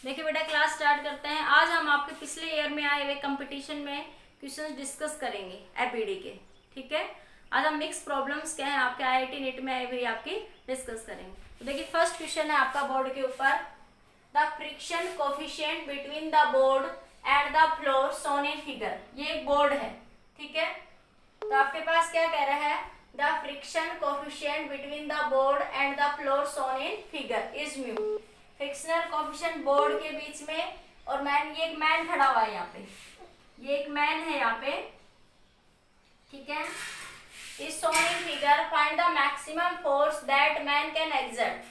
देखिए बेटा, class start करते हैं। आज हम आपके पिछले ईयर में आए हुए कंपटीशन में क्वेश्चंस डिस्कस करेंगे एपीडी के। ठीक है, आज हम मिक्स प्रॉब्लम्स क्या है आपके आईआईटी नेट में आए हुए आपकी डिस्कस करेंगे। तो देखिए, फर्स्ट क्वेश्चन है आपका बोर्ड के ऊपर, the friction coefficient between the board and the floor shown in figure. ये एक बोर्ड है, ठीक है। तो आपके पास क्या कह रहा है, the friction coefficient between the board and the floor shown in figure is mu. Frictional coefficient board के बीच में और मैन, ये एक मैन खड़ा हुआ है यहाँ पे, ये एक मैन है यहाँ पे, ठीक है। इस shown in figure find the maximum force that man can exert.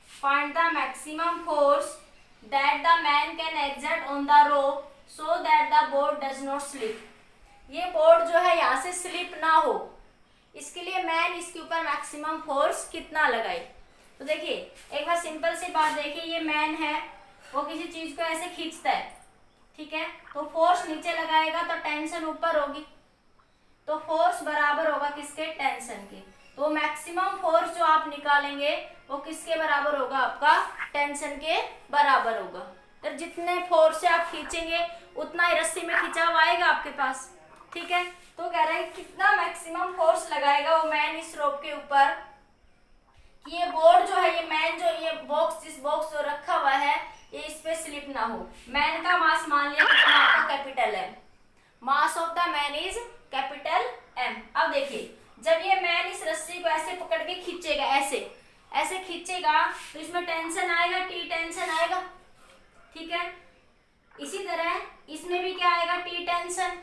Find the maximum force that the man can exert on the rope so that the board does not slip. ये board जो है यहाँ से slip ना हो, इसके लिए man इसके ऊपर मैक्सिमम फोर्स कितना लगाए। तो देखिए, एक बार सिंपल सी बात देखिए, ये मैन है, वो किसी चीज को ऐसे खींचता है, ठीक है। तो फोर्स नीचे लगाएगा तो टेंशन ऊपर होगी, तो फोर्स बराबर होगा किसके, टेंशन के। तो मैक्सिमम फोर्स जो आप निकालेंगे वो किसके बराबर होगा, आपका टेंशन के बराबर होगा। तो जितने फोर्स से आप खींचेंगे उतना ही रस्सी में खिंचाव आएगा आपके पास, ठीक है। तो कह रहे हैं कितना मैक्सिमम फोर्स लगाएगा वो मैन इस रोप के ऊपर कि ये बोर्ड जो है, ये मैन जो, ये बॉक्स, जिस बॉक्स जो रखा हुआ है, ये इस पे स्लिप ना हो। मैन का मास मान लिया कितना आपका, capital M. Mass of the man is capital M. अब देखिए, जब ये मैन इस रस्सी को ऐसे पकड़ के खींचेगा, ऐसे ऐसे खींचेगा, तो इसमें टेंशन आएगा, टी टेंशन आएगा, ठीक है। इसी तरह इसमें भी क्या आएगा, टी टेंशन।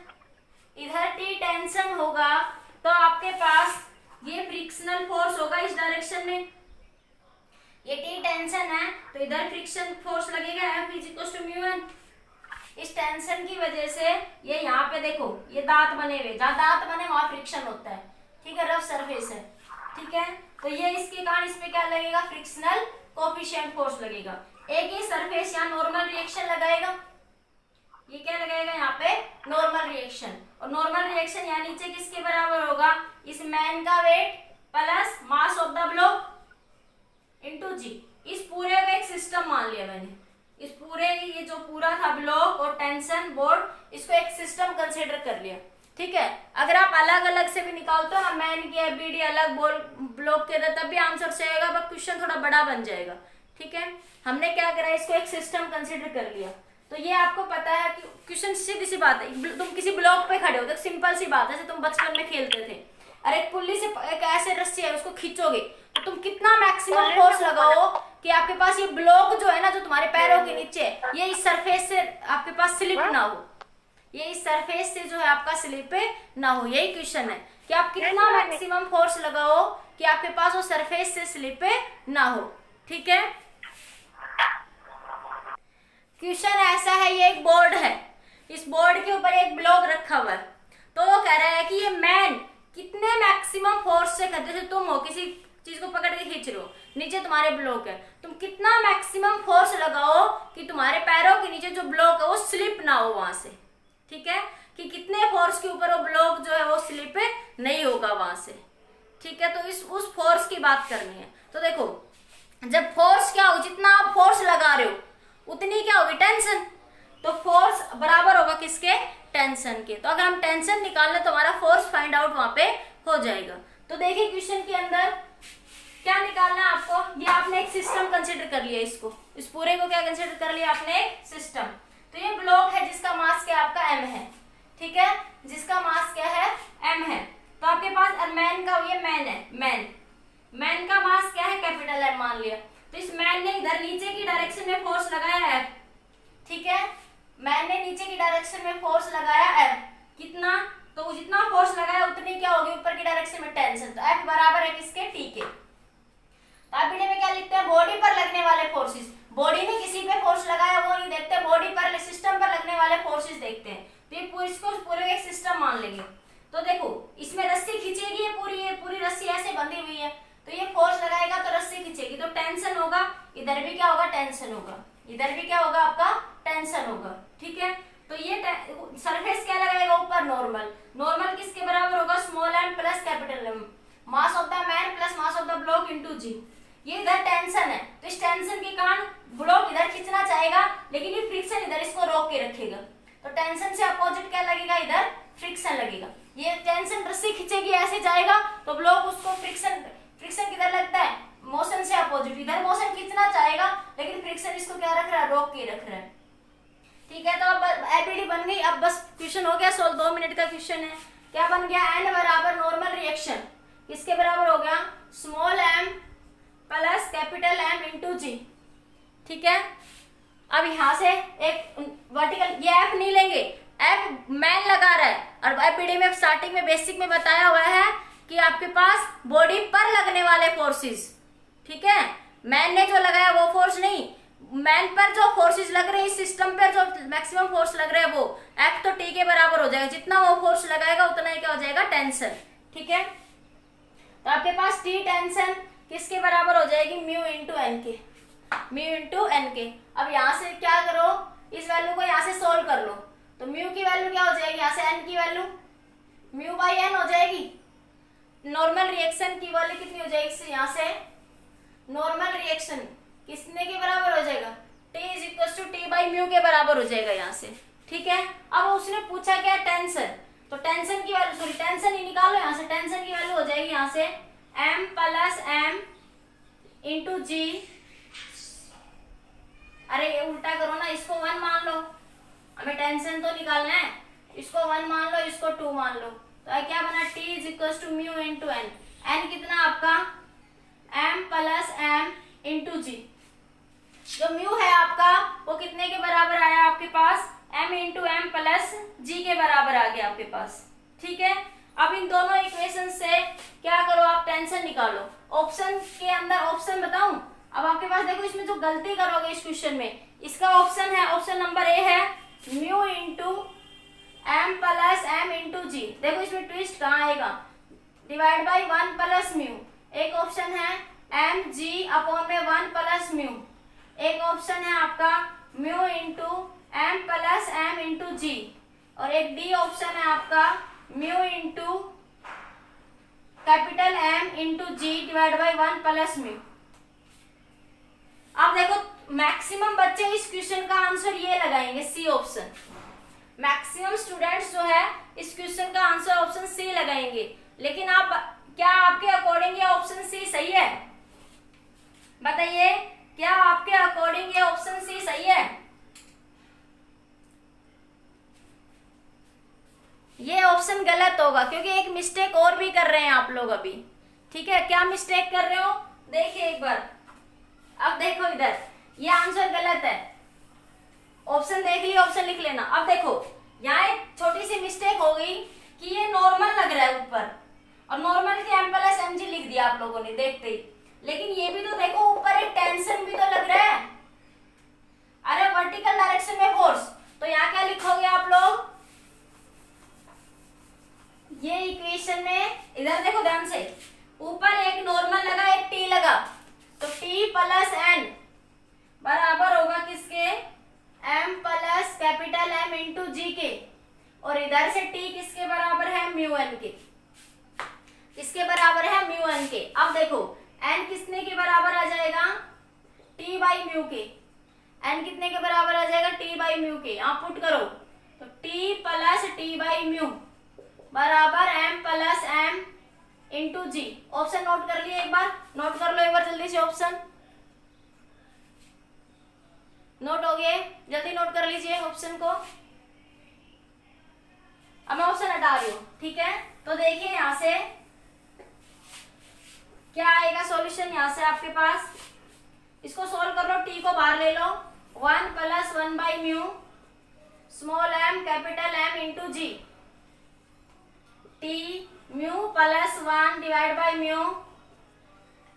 इधर टी टेंशन होगा तो आपके पास ये फ्रिक्शनल फोर्स होगा इस डायरेक्शन में, ये टी टेंशन है तो इधर फ्रिक्शन फोर्स लगेगा, F = μ(n). इस टेंशन की वजह से ये यहाँ पे देखो, ये दांत बने हुए, जहाँ दांत बने वहां फ्रिक्शन होता है, ठीक है, रफ सरफेस है, ठीक है। तो ये इसके कारण इस पे क्या लगेगा, फ्रिक्शनल कोफिशिएंट फोर्स लगेगा। एक ही सरफेस यहाँ नॉर्मल रिएक्शन लगाएगा, ये क्या लगाएगा यहाँ पे, नॉर्मल रिएक्शन। और नॉर्मल रिएक्शन यहाँ नीचे किसके बराबर होगा, इस मैन का weight plus mass of the block into g. इस पूरे का एक सिस्टम मान लिया मैंने, इस पूरे, ये जो पूरा था ब्लॉक और टेंशन बोर्ड, इसको एक सिस्टम कंसीडर कर लिया, ठीक है। अगर आप अलग अलग से भी निकालते हो ना, मैन की एबीडी अलग, ब्लॉक के तब भी आंसर से आएगा, बट क्वेश्चन थोड़ा बड़ा बन जाएगा, ठीक है। हमने क्या करा, इसको एक सिस्टम कंसीडर कर लिया। तो ये आपको पता है कि क्वेश्चन सीधी सी बात है, तुम किसी ब्लॉक पे खड़े हो तो सिंपल सी बात है, जैसे तुम बचपन में खेलते थे, अरे एक पुल्ली से एक ऐसे रस्सी है, उसको खींचोगे तो तुम कितना मैक्सिमम फोर्स लगाओ कि आपके पास ये ब्लॉक जो है ना, जो तुम्हारे पैरों के नीचे, ये इस सरफेस से आपके पास स्लिप ना हो, ये इस सरफेस से जो है आपका स्लिप ना हो। यही क्वेश्चन है कि आप कितना मैक्सिमम फोर्स लगाओ कि आपके पास वो सरफेस से स्लिप ना हो, ठीक है। क्वेश्चन ऐसा है, ये एक बोर्ड है, इस बोर्ड के ऊपर एक ब्लॉक रखा हुआ है, तो वो कह रहा है कि ये मैन कितने मैक्सिमम फोर्स से, जैसे तुम हो किसी चीज को पकड़ के खींच रहे हो, नीचे तुम्हारे ब्लॉक है, तुम कितना मैक्सिमम फोर्स लगाओ कि तुम्हारे पैरों के नीचे जो ब्लॉक है वो स्लिप ना हो वहां से, ठीक है। कि कितने फोर्स के ऊपर वो ब्लॉक जो है वो स्लिप नहीं होगा वहां से, ठीक है। तो इस उस फोर्स की बात करनी है। तो देखो, जब फोर्स क्या हो, जितना आप फोर्स लगा रहे हो उतनी क्या होगी, टेंशन। तो फोर्स बराबर होगा किसके, टेंशन के। तो अगर हम टेंशन निकाल लें तो हमारा फोर्स फाइंड आउट वहां पे हो जाएगा। तो देखिए, क्वेश्चन के अंदर क्या निकालना है आपको, ये आपने एक सिस्टम कंसीडर कर लिया, इसको, इस पूरे को क्या कंसीडर कर लिया आपने, एक सिस्टम। तो ये ब्लॉक है जिसका मास क्या आपका m है, ठीक है, जिसका मास क्या है, m है। तो आपके पास मैन का, ये मैन है, मैन का मास क्या है, कैपिटल M मान लिया। तो इस मैन ने इधर नीचे की डायरेक्शन में फोर्स लगाया है, ठीक है, मैन ने नीचे की डायरेक्शन में फोर्स लगाया F, कितना, तो जितना फोर्स लगाया उतनी क्या होगी ऊपर की डायरेक्शन में टेंशन। तो F बराबर है किसके, T के। तो आप में क्या लिखते हैं, बॉडी पर लगने वाले फोर्सेस। बॉडी में किसी पे फोर्स लगाया वो नहीं देखते, बॉडी पर, सिस्टम पर लगने वाले फोर्सेस देखते हैं। तो ये इसको पूरे एक सिस्टम मान लेंगे। तो देखो, इसमें रस्सी खींचेगी, ये पूरी रस्सी ऐसे बंधी हुई है, तो ये फोर्स लगाएगा तो रस्सी खींचेगी, तो टेंशन होगा, इधर भी क्या होगा, टेंशन होगा, इधर भी क्या होगा आपका, टेंशन होगा, ठीक है। तो ये सरफेस क्या लगाएगा ऊपर, नॉर्मल। नॉर्मल किसके बराबर होगा, small m plus capital M, mass of the man plus mass of the block into g. ये इधर टेंशन है, तो इस टेंशन के कारण ब्लॉक इधर खींचना चाहेगा लेकिन ये फ्रिक्शन इधर इसको रोक के रखेगा, तो टेंशन से अपोजिट क्या लगेगा, इधर फ्रिक्शन लगेगा। ये टेंशन रस्सी खींचेगी ऐसे जाएगा तो ब्लॉक उसको फ्रिक्शन किधर लगता है, मोशन से अपोजिट, इधर मोशन खींचना चाहेगा लेकिन फ्रिक्शन इसको क्या रख रहा है, रोक के रख रहा है। ठीक है, तो अब एबीडी बन गई। अब बस क्वेश्चन हो गया सोल्व, 2 मिनट का क्वेश्चन है। क्या बन गया, एन बराबर नॉर्मल रिएक्शन किसके बराबर हो गया, small M plus capital M into g. ठीक है, अब यहां से एक वर्टिकल, ये एफ नहीं लेंगे, एफ मैन लगा रहा है, और एपीडी में स्टार्टिंग में बेसिक में बताया हुआ है कि आपके पास बॉडी पर लगने वाले फोर्सेस। ठीक है, मैन ने जो लगाया वो फोर्स नहीं, मैन पर जो फोर्सेस लग रहे हैं, इस सिस्टम पर जो मैक्सिमम फोर्स लग रहा है वो एफ तो टी के बराबर हो जाएगा, जितना वो फोर्स लगाएगा उतना ही क्या हो जाएगा, टेंशन। ठीक है, तो आपके पास टी टेंशन किसके बराबर हो जाएगी, म्यू इंटू एन के, म्यू इंटू एन के। अब यहाँ से क्या करो, इस वैल्यू को यहाँ से सोल्व कर लो, तो म्यू की वैल्यू क्या हो जाएगी, यहाँ से एन की वैल्यू म्यू बाई एन हो जाएगी। नॉर्मल रिएक्शन की वैल्यू कितनी हो जाएगी, यहाँ से नॉर्मल रिएक्शन किसने के बराबर हो जाएगा, T is equal to T by mu के बराबर हो जाएगा यहाँ से। ठीक है, अब उसने पूछा क्या, टेंशन, तो टेंशन की वैल्यू, सॉरी टेंशन ही निकालो यहाँ से, टेंशन की वैल्यू हो जाएगी यहाँ से m प्लस एम इंटू जी। अरे ये उल्टा करो ना, इसको 1 मान लो, हमें टेंशन तो निकालना है, इसको 1 मान लो, इसको 2 मान लो, तो क्या बना, T is equal to mu into N, N कितना आपका m plus M into G. जो म्यू है आपका वो कितने के बराबर आया आपके पास, m इंटू एम प्लस जी के बराबर आ गया आपके पास। ठीक है, अब इन दोनों इक्वेशन से क्या करो, आप टेंशन निकालो। ऑप्शन के अंदर ऑप्शन बताऊं, अब आपके पास देखो, इसमें जो गलती करोगे इस क्वेश्चन में, इसका ऑप्शन है, ऑप्शन नंबर ए है mu into m plus M into g. देखो इसमें ट्विस्ट कहाँ आएगा, डिवाइड बाई 1 प्लस म्यू। एक ऑप्शन है एम जी अपॉन में 1 प्लस म्यू, एक ऑप्शन है आपका mu into m plus M into g, और एक डी ऑप्शन है आपका mu into capital M into g divide by 1 plus mu. अब देखो मैक्सिमम बच्चे इस क्वेश्चन का आंसर ये लगाएंगे, सी ऑप्शन। मैक्सिमम स्टूडेंट्स जो है इस क्वेश्चन का आंसर ऑप्शन सी लगाएंगे, लेकिन आप क्या आपके अकॉर्डिंग ये ऑप्शन सी सही है, बताइए, क्या आपके अकॉर्डिंग ये ऑप्शन सी सही है? ये ऑप्शन गलत होगा, क्योंकि एक मिस्टेक और भी कर रहे हैं आप लोग अभी। ठीक है, क्या मिस्टेक कर रहे हो, देखिए एक बार, अब देखो इधर, ये आंसर गलत है, ऑप्शन देख लिया, ऑप्शन लिख लेना। अब देखो यहाँ एक छोटी सी मिस्टेक हो गई कि ये नॉर्मल लग रहा है ऊपर, और नॉर्मल की एम प्लस एम जी लिख दिया आप लोगों ने देखते ही, लेकिन ये भी तो देखो ऊपर एक टेंशन भी तो लग रहा है, अरे वर्टिकल डायरेक्शन में फोर्स, तो यहाँ क्या लिखोगे आप लोग, ये इक्वेशन में इधर देखो ध्यान से, ऊपर एक नॉर्मल लगा, एक टी लगा, तो टी प्लस एन बराबर होगा किसके, m plus capital M into g के, और इधर से टी किसके बराबर है, म्यू एन के, किसके बराबर है, म्यू एन के। अब देखो एन किसने के बराबर आ जाएगा, टी बाई म्यू के, एन कितने के बराबर आ जाएगा, टी बाई म्यू के। आप पुट करो तो T plus T by mu बराबर एम प्लस एम इंटू जी। ऑप्शन नोट कर लिए, एक बार नोट कर लो, एक बार जल्दी से ऑप्शन नोट हो गए, जल्दी नोट कर लीजिए ऑप्शन को। अब मैं ऑप्शन हटा रही हूँ, ठीक है, तो देखिए यहां से क्या आएगा सॉल्यूशन, यहां से आपके पास, इसको सोल्व कर लो, टी को बाहर ले लो, 1 plus 1 by mu small m capital M into g, T mu plus 1 divide by mu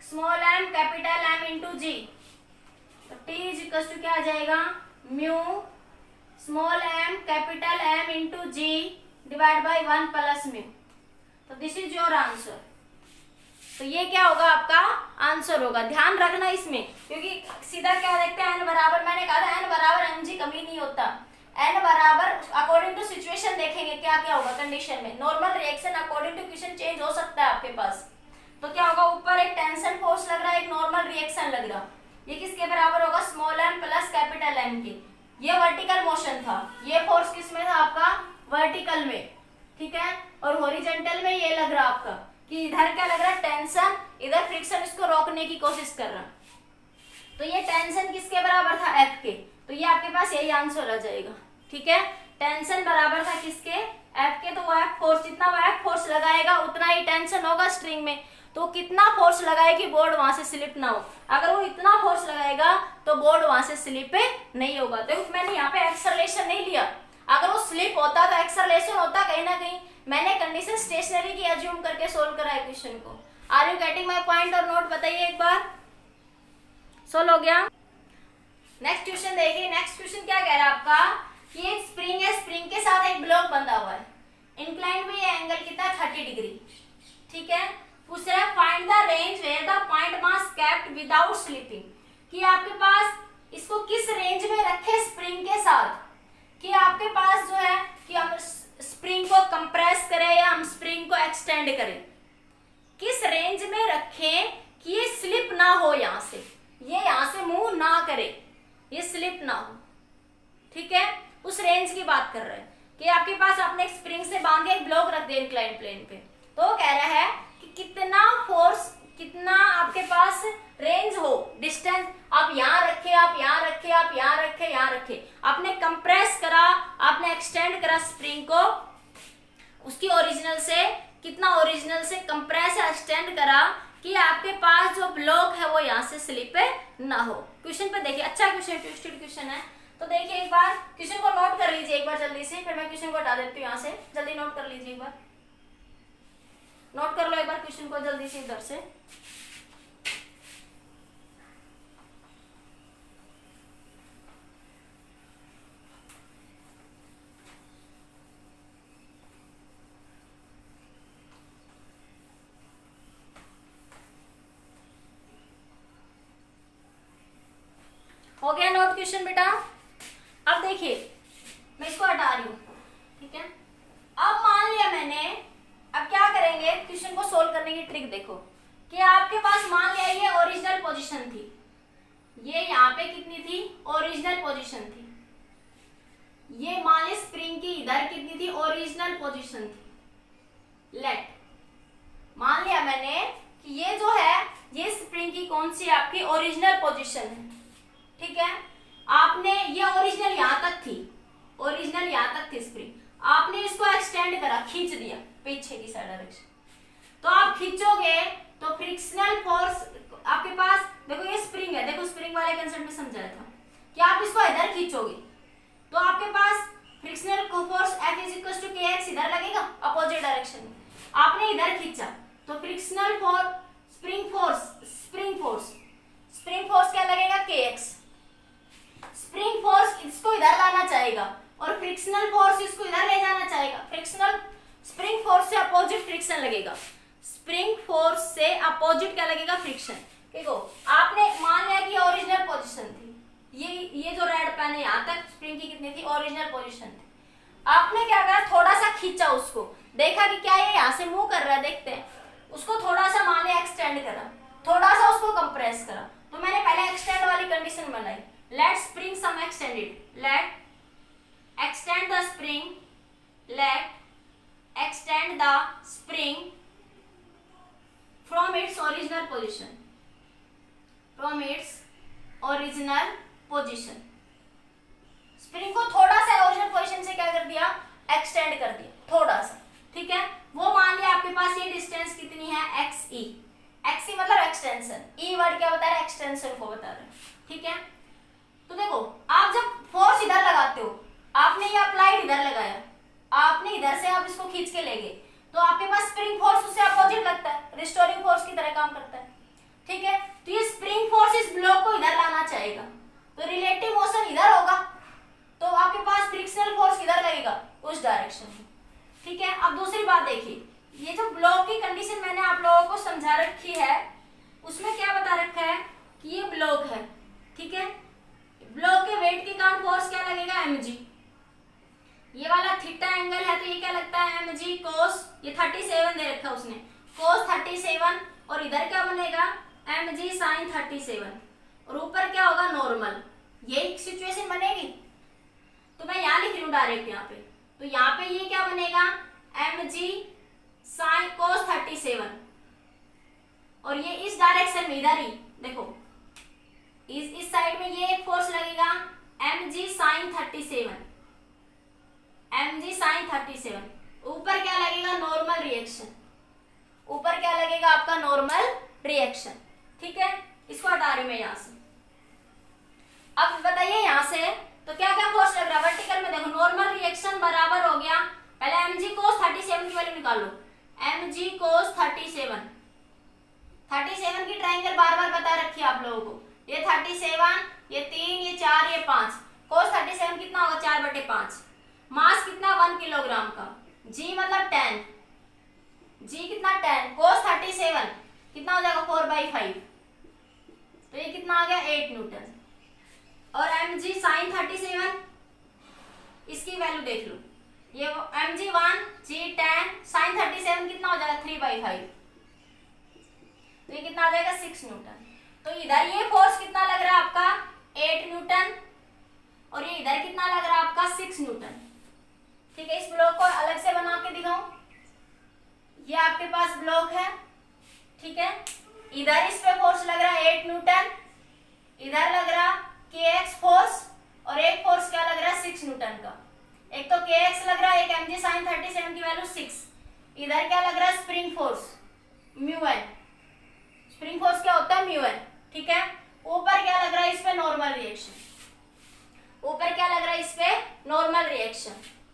small m capital M into g, तो टी इज इक्वल टू क्या आ जाएगा, mu small m capital M into g divide by 1 plus mu. तो this is your answer. तो ये क्या होगा, आपका आंसर होगा। ध्यान रखना इसमें, क्योंकि सीधा क्या देखते हैं, एन बराबर, मैंने कहा था एन बराबर एम जी कभी नहीं होता, एन बराबर अकॉर्डिंग टू सिचुएशन देखेंगे क्या क्या होगा कंडीशन में। Normal reaction according to question change हो सकता है आपके पास। तो क्या होगा, ऊपर एक टेंशन फोर्स लग रहा है, एक नॉर्मल रिएक्शन लग रहा, ये किसके बराबर होगा, small M plus capital M के। ये वर्टिकल मोशन था, ये फोर्स किस में था आपका, वर्टिकल में, ठीक है। और हॉरिजॉन्टल में ये लग रहा आपका कि इधर क्या लग रहा है, टेंशन, इधर फ्रिक्शन इसको रोकने की कोशिश कर रहा। तो ये टेंशन किसके बराबर था, एफ के। तो ये आपके पास यही आंसर आ जाएगा, ठीक है। टेंशन बराबर था किसके, एफ के। तो वो एफ फोर्स, जितना वो एफ फोर्स लगाएगा उतना ही टेंशन होगा स्ट्रिंग में। तो कितना फोर्स लगाएगी, बोर्ड वहां से स्लिप ना हो। अगर वो इतना फोर्स लगाएगा तो बोर्ड वहां से स्लिप नहीं होगा। देखो मैंने यहाँ पे एक्सेलरेशन नहीं लिया, अगर वो स्लिप होता तो एक्सेलरेशन होता कहीं ना कहीं। मैंने कंडीशन स्टेशनरी की एज्यूम करके सोल्व करा है क्वेश्चन को। Are you getting my point or not, बताइए एक बार। सोल्व हो गया। नेक्स्ट क्वेश्चन देखिए। नेक्स्ट क्वेश्चन क्या कह रहा है आपका कि एक स्प्रिंग है, स्प्रिंग के साथ एक ब्लॉक बंधा हुआ है, इंक्लाइंड में ये एंगल कितना है, 30 डिग्री, ठीक है। पूछ रहा है find the range where the point mass kept without slipping, कि आपके पास इसको किस रेंज में रखे स्प्रिंग के साथ, कि आपके पास जो है कि हम स्प्रिंग को कंप्रेस करें या हम स्प्रिंग को एक्सटेंड करें, किस रेंज में रखें कि ये स्लिप ना हो, यहां से ये यहां से मूव ना करे, ये स्लिप ना हो, ठीक है। उस रेंज की बात कर रहे हैं कि आपके पास आपने एक स्प्रिंग से बांध के एक ब्लॉक रख दिया इंक्लाइन प्लेन पे, तो वो कह रहा है कि कितना फोर्स, कितना आपके पास रेंज हो, डिस्टेंस, आप यहां रखे, आप यहां रखे, आप यहां रखे, यहां रखे, आपने कंप्रेस करा, आपने एक्सटेंड करा स्प्रिंग को, उसकी ओरिजिनल से कितना, ओरिजिनल से कंप्रेस एक्सटेंड करा कि आपके पास जो ब्लॉक है वो यहाँ से स्लिप ना हो। क्वेश्चन पे देखिए, अच्छा क्वेश्चन, ट्विस्टेड क्वेश्चन है। तो देखिए एक बार क्वेश्चन को नोट कर लीजिए एक बार जल्दी से, फिर मैं क्वेश्चन को हटा देती हूँ यहाँ से। जल्दी नोट कर लीजिए एक बार, नोट कर लो एक बार क्वेश्चन को जल्दी से इधर से। हो गया नोट क्वेश्चन बेटा। अब देखिए मैं इसको हटा रही हूँ, ठीक है। अब मान लिया मैंने, अब क्या करेंगे क्वेश्चन को सोल्व करने की ट्रिक देखो कि आपके पास मान लिया ये ओरिजिनल पोजीशन थी, ये यहाँ पे कितनी थी, ओरिजिनल पोजीशन थी, ये मान ली स्प्रिंग की इधर कितनी थी, ओरिजिनल पोजीशन थी। लेट मान लिया मैंने कि ये जो है ये स्प्रिंग की कौन सी आपकी ओरिजिनल पोजीशन है, ठीक है। आपने ये ओरिजिनल यहां तक थी, ओरिजिनल यहां तक थी स्प्रिंग, आपने इसको एक्सटेंड करा, खींच दिया पीछे की साइड डायरेक्शन। तो आप खींचोगे तो फ्रिक्शनल फोर्स आपके पास, देखो ये स्प्रिंग है, देखो स्प्रिंग वाले कंसेप्ट में समझाया था कि आप इसको इधर खींचोगे तो आपके पास फ्रिक्शनल फोर्स F = kx इधर लगेगा अपोजिट डायरेक्शन में। आपने इधर खींचा तो फ्रिक्शनल फोर्स, स्प्रिंग फोर्स क्या लगेगा, kx। स्प्रिंग फोर्स इसको इधर लाना चाहेगा और फ्रिक्शनल फोर्स इसको इधर ले जाना चाहेगा। फ्रिक्शनल स्प्रिंग फोर्स से अपोजिट फ्रिक्शन लगेगा, स्प्रिंग फोर्स से अपोजिट क्या लगेगा, फ्रिक्शन। देखो आपने मान लिया कि ओरिजिनल पोजीशन थी, ये जो रेड पेन है यहाँ तक स्प्रिंग की कितनी थी, ओरिजिनल पोजीशन थी। आपने क्या करा, थोड़ा सा खींचा उसको, देखा कि क्या ये यहाँ से मूव कर रहा है, देखते हैं। उसको थोड़ा सा मान लिया एक्सटेंड करा, थोड़ा सा उसको कंप्रेस करा। तो मैंने पहले एक्सटेंड वाली कंडीशन बनाई, let spring some extended, let extend the spring, let extend the spring from its original position, from its original position। Spring को थोड़ा सा ओरिजिनल पोजीशन से क्या कर दिया, एक्सटेंड कर दिया थोड़ा सा, ठीक है। वो मान लिया आपके पास ये डिस्टेंस कितनी है, xe, xe मतलब एक्सटेंशन, e वर्ड क्या बता रहा है, एक्सटेंशन को बता रहा है, ठीक है। तो देखो आप जब फोर्स इधर लगाते हो, आपने ये अप्लाइड इधर लगाया, आपने इधर से आप इसको खींच के ले गए तो आपके पास स्प्रिंग फोर्स उससे अपोजिट लगता है, रिस्टोरिंग फोर्स की तरह काम करता है, ठीक है। तो ये स्प्रिंग फोर्स इस ब्लॉक को इधर लाना चाहेगा तो रिलेटिव मोशन इधर होगा, तो आपके पास फ्रिक्शनल फोर्स किधर लगेगा, उस डायरेक्शन में, ठीक है। अब दूसरी बात देखिए, ये जो ब्लॉक की कंडीशन मैंने आप लोगों को समझा रखी है, उसमें क्या बता रखा है कि ये ब्लॉक है, ठीक है। ब्लॉक के वेट के कारण फोर्स क्या लगेगा, mg। ये वाला थीटा एंगल है तो ये क्या लगता है, mg cos, ये 37 दे रखा उसने, cos 37, और इधर क्या बनेगा, mg sin 37, और ऊपर क्या होगा, नॉर्मल। यही सिचुएशन बनेगी, डायरेक्ट यहाँ पे, तो यहाँ पे ये क्या बनेगा mg sin cos 37, और ये इस डायरेक्शन में इधर ही देखो इस साइड में ये एक फोर्स लगेगा mg sin 37, mg sin 37। ऊपर क्या लगेगा नॉर्मल रिएक्शन, ऊपर क्या लगेगा आपका नॉर्मल रिएक्शन, ठीक है। इसको हटा रही मैं यहाँ से। अब बताइए यहाँ से तो क्या क्या फोर्स लग रहा है वर्टिकल में, देखो नॉर्मल रिएक्शन बराबर हो गया, पहले mg cos 37 की वैल्यू निकालो, mg cos 37 की ट्रायंगल बार बार बता रखी है आप लोगों को, ये 37, ये 3, ये 4, ये 5, cos 37 कितना होगा 4/5, मास कितना 1 किलोग्राम का, g मतलब 10, g कितना 10, cos 37 कितना हो जाएगा 4/5, तो ये कितना आ गया 8 न्यूटन। और mg sin 37 इसकी वैल्यू देख लो, ये mg 1, g 10, sin 37 कितना हो जाएगा 3/5, तो ये कितना आ जाएगा 6 न्यूटन। तो इधर ये फोर्स कितना लग रहा है आपका 8 न्यूटन, और ये इधर कितना लग रहा है आपका 6 न्यूटन, ठीक है। इस ब्लॉक को अलग से बना के दिखाऊं, ये आपके पास ब्लॉक है, ठीक है, इधर इस पे फोर्स लग रहा है 8 न्यूटन, इधर लग रहा kx फोर्स, और एक फोर्स क्या लग रहा है 6 न्यूटन का, एक तो kx लग रहा है, एक mg sin 37 की वैल्यू 6, इधर क्या लग रहा है spring force μn, spring force क्या होता है μn, ठीक है। ऊपर क्या लग रहा है इस पे नॉर्मल रिएक्शन, ऊपर क्या लग रहा है इस पे नॉर्मल रिएक्शन,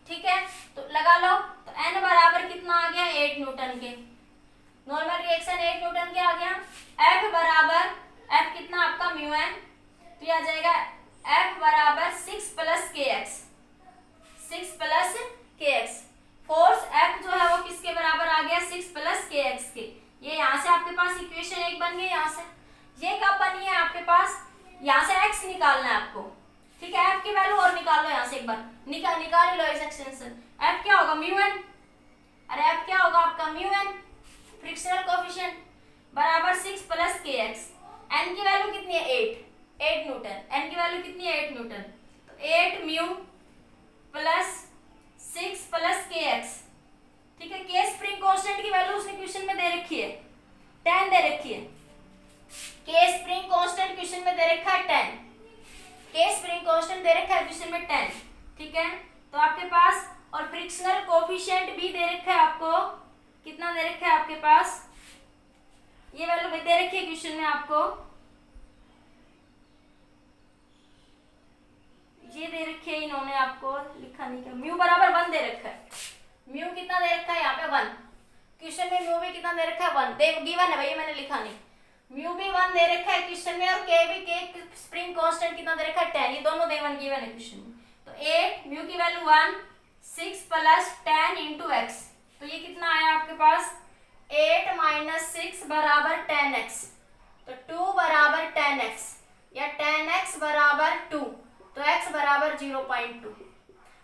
ठीक है। तो लगा लो, तो n बराबर कितना आ गया 8 न्यूटन के, नॉर्मल रिएक्शन 8 न्यूटन के आ गया। F बराबर F कितना आपका μn, तो ये आ जाएगा F बराबर 6 + kx, 6 + kx, फोर्स F जो है वो किसके बराबर आ गया 6 + kx के, ये यहाँ से आपके पास इक्वेशन 1 बन गई। यहाँ से ये कब बनी है आपके पास, यहाँ से x निकालना है आपको, ठीक है। F की वैल्यू और निकाल लो यहाँ से एक बार, निकाल लो इस एक्सटेंशन, F क्या होगा μn, अरे F क्या होगा आपका μn, फ्रिक्शनल कोएफिशिएंट बराबर 6 + kx, n की वैल्यू कितनी है 8 न्यूटन, n की वैल्यू कितनी है 8 न्यूटन, तो 8 μ + 6 + kx, ठीक है। k स्प्रिंग कांस्टेंट की वैल्यू उसने क्वेश्चन में दे रखी है 10 दे रखी है, k स्प्रिंग कांस्टेंट क्वेश्चन में दे रखा है 10, k स्प्रिंग कांस्टेंट दे रखा है क्वेश्चन में 10, ठीक है। तो आपके पास और फ्रिक्शनल कोएफिशिएंट भी दे रखा है आपको, कितना दे रखा है आपके पास, ये वैल्यू भी दे रखी है क्वेश्चन में आपको, ये दे रखी है इन्होंने आपको, लिखा नहीं क्या, म्यू बराबर 1 दे रखा है, म्यू कितना दे रखा है यहाँ पे 1, क्वेश्चन में म्यू भी कितना दे रखा है 1, दे गिवन है भैया मैंने लिखा नहीं, म्यू भी 1 दे रखा है क्वेश्चन में, और के भी के स्प्रिंग कांस्टेंट कितना दे रखा है 10, ये दोनों दे 1 गिवन है क्वेश्चन में। तो 8 म्यू की वैल्यू 1, 6 + 10 × x, तो ये कितना आया आपके पास 8 - 6 = 10x, तो 2 = 10x, या 10x = 2, तो x = 0.2,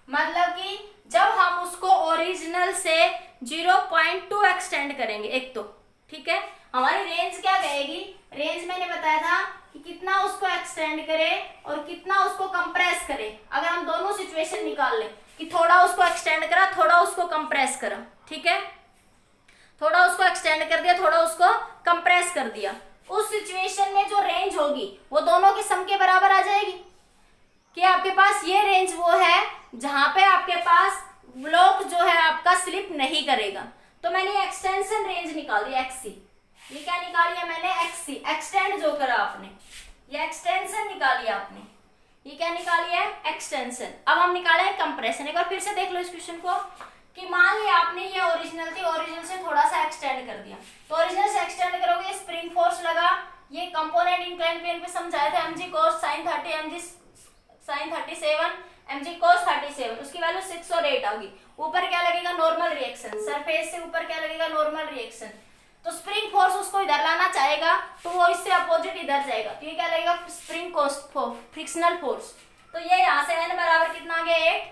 मतलब कि जब हम उसको ओरिजिनल से 0.2 एक्सटेंड करेंगे एक तो, ठीक है, हमारी रेंज क्या कहेगी, रेंज मैंने बताया था कि कितना उसको एक्सटेंड करे और कितना उसको कंप्रेस करे। अगर हम दोनों सिचुएशन निकाल लें कि थोड़ा उसको एक्सटेंड करा, थोड़ा उसको कंप्रेस करा, ठीक है, थोड़ा उसको एक्सटेंड कर दिया, थोड़ा उसको कंप्रेस कर दिया, उस सिचुएशन में जो रेंज होगी वो दोनों के सम के बराबर आ जाएगी। कि आपके पास ये रेंज वो है जहां पे आपके पास ब्लॉक जो है आपका स्लिप नहीं करेगा। तो मैंने एक्सटेंशन रेंज निकाल दी एक्सी, ये क्या निकाली है मैंने एक्सी, एक्सटेंड जो करा आपने, ये एक्सटेंशन निकाली आपने, ये क्या निकाली है एक्सटेंशन। अब हम निकाले हैं कंप्रेशन। एक बार फिर से देख लो इस क्वेश्चन को कि मान लिया आपने ये ओरिजिनल थी, ओरिजिनल से थोड़ा सा एक्सटेंड कर दिया, तो ओरिजिनल से एक्सटेंड करोगे स्प्रिंग फोर्स लगा, ये कंपोनेंट इंक्लाइन प्लेन पे समझाया था mg cos sin 30 mg sin 37 mg cos 37, उसकी वैल्यू 6 और 8 होगी। ऊपर क्या लगेगा नॉर्मल रिएक्शन, सरफेस से ऊपर क्या लगेगा नॉर्मल रिएक्शन, तो स्प्रिंग फोर्स उसको इधर लाना चाहेगा तो वो इससे अपोजिट इधर जाएगा, तो ये क्या लगेगा स्प्रिंग फ्रिक्शनल फोर्स। तो ये यहाँ से n बराबर कितना आ गया 8,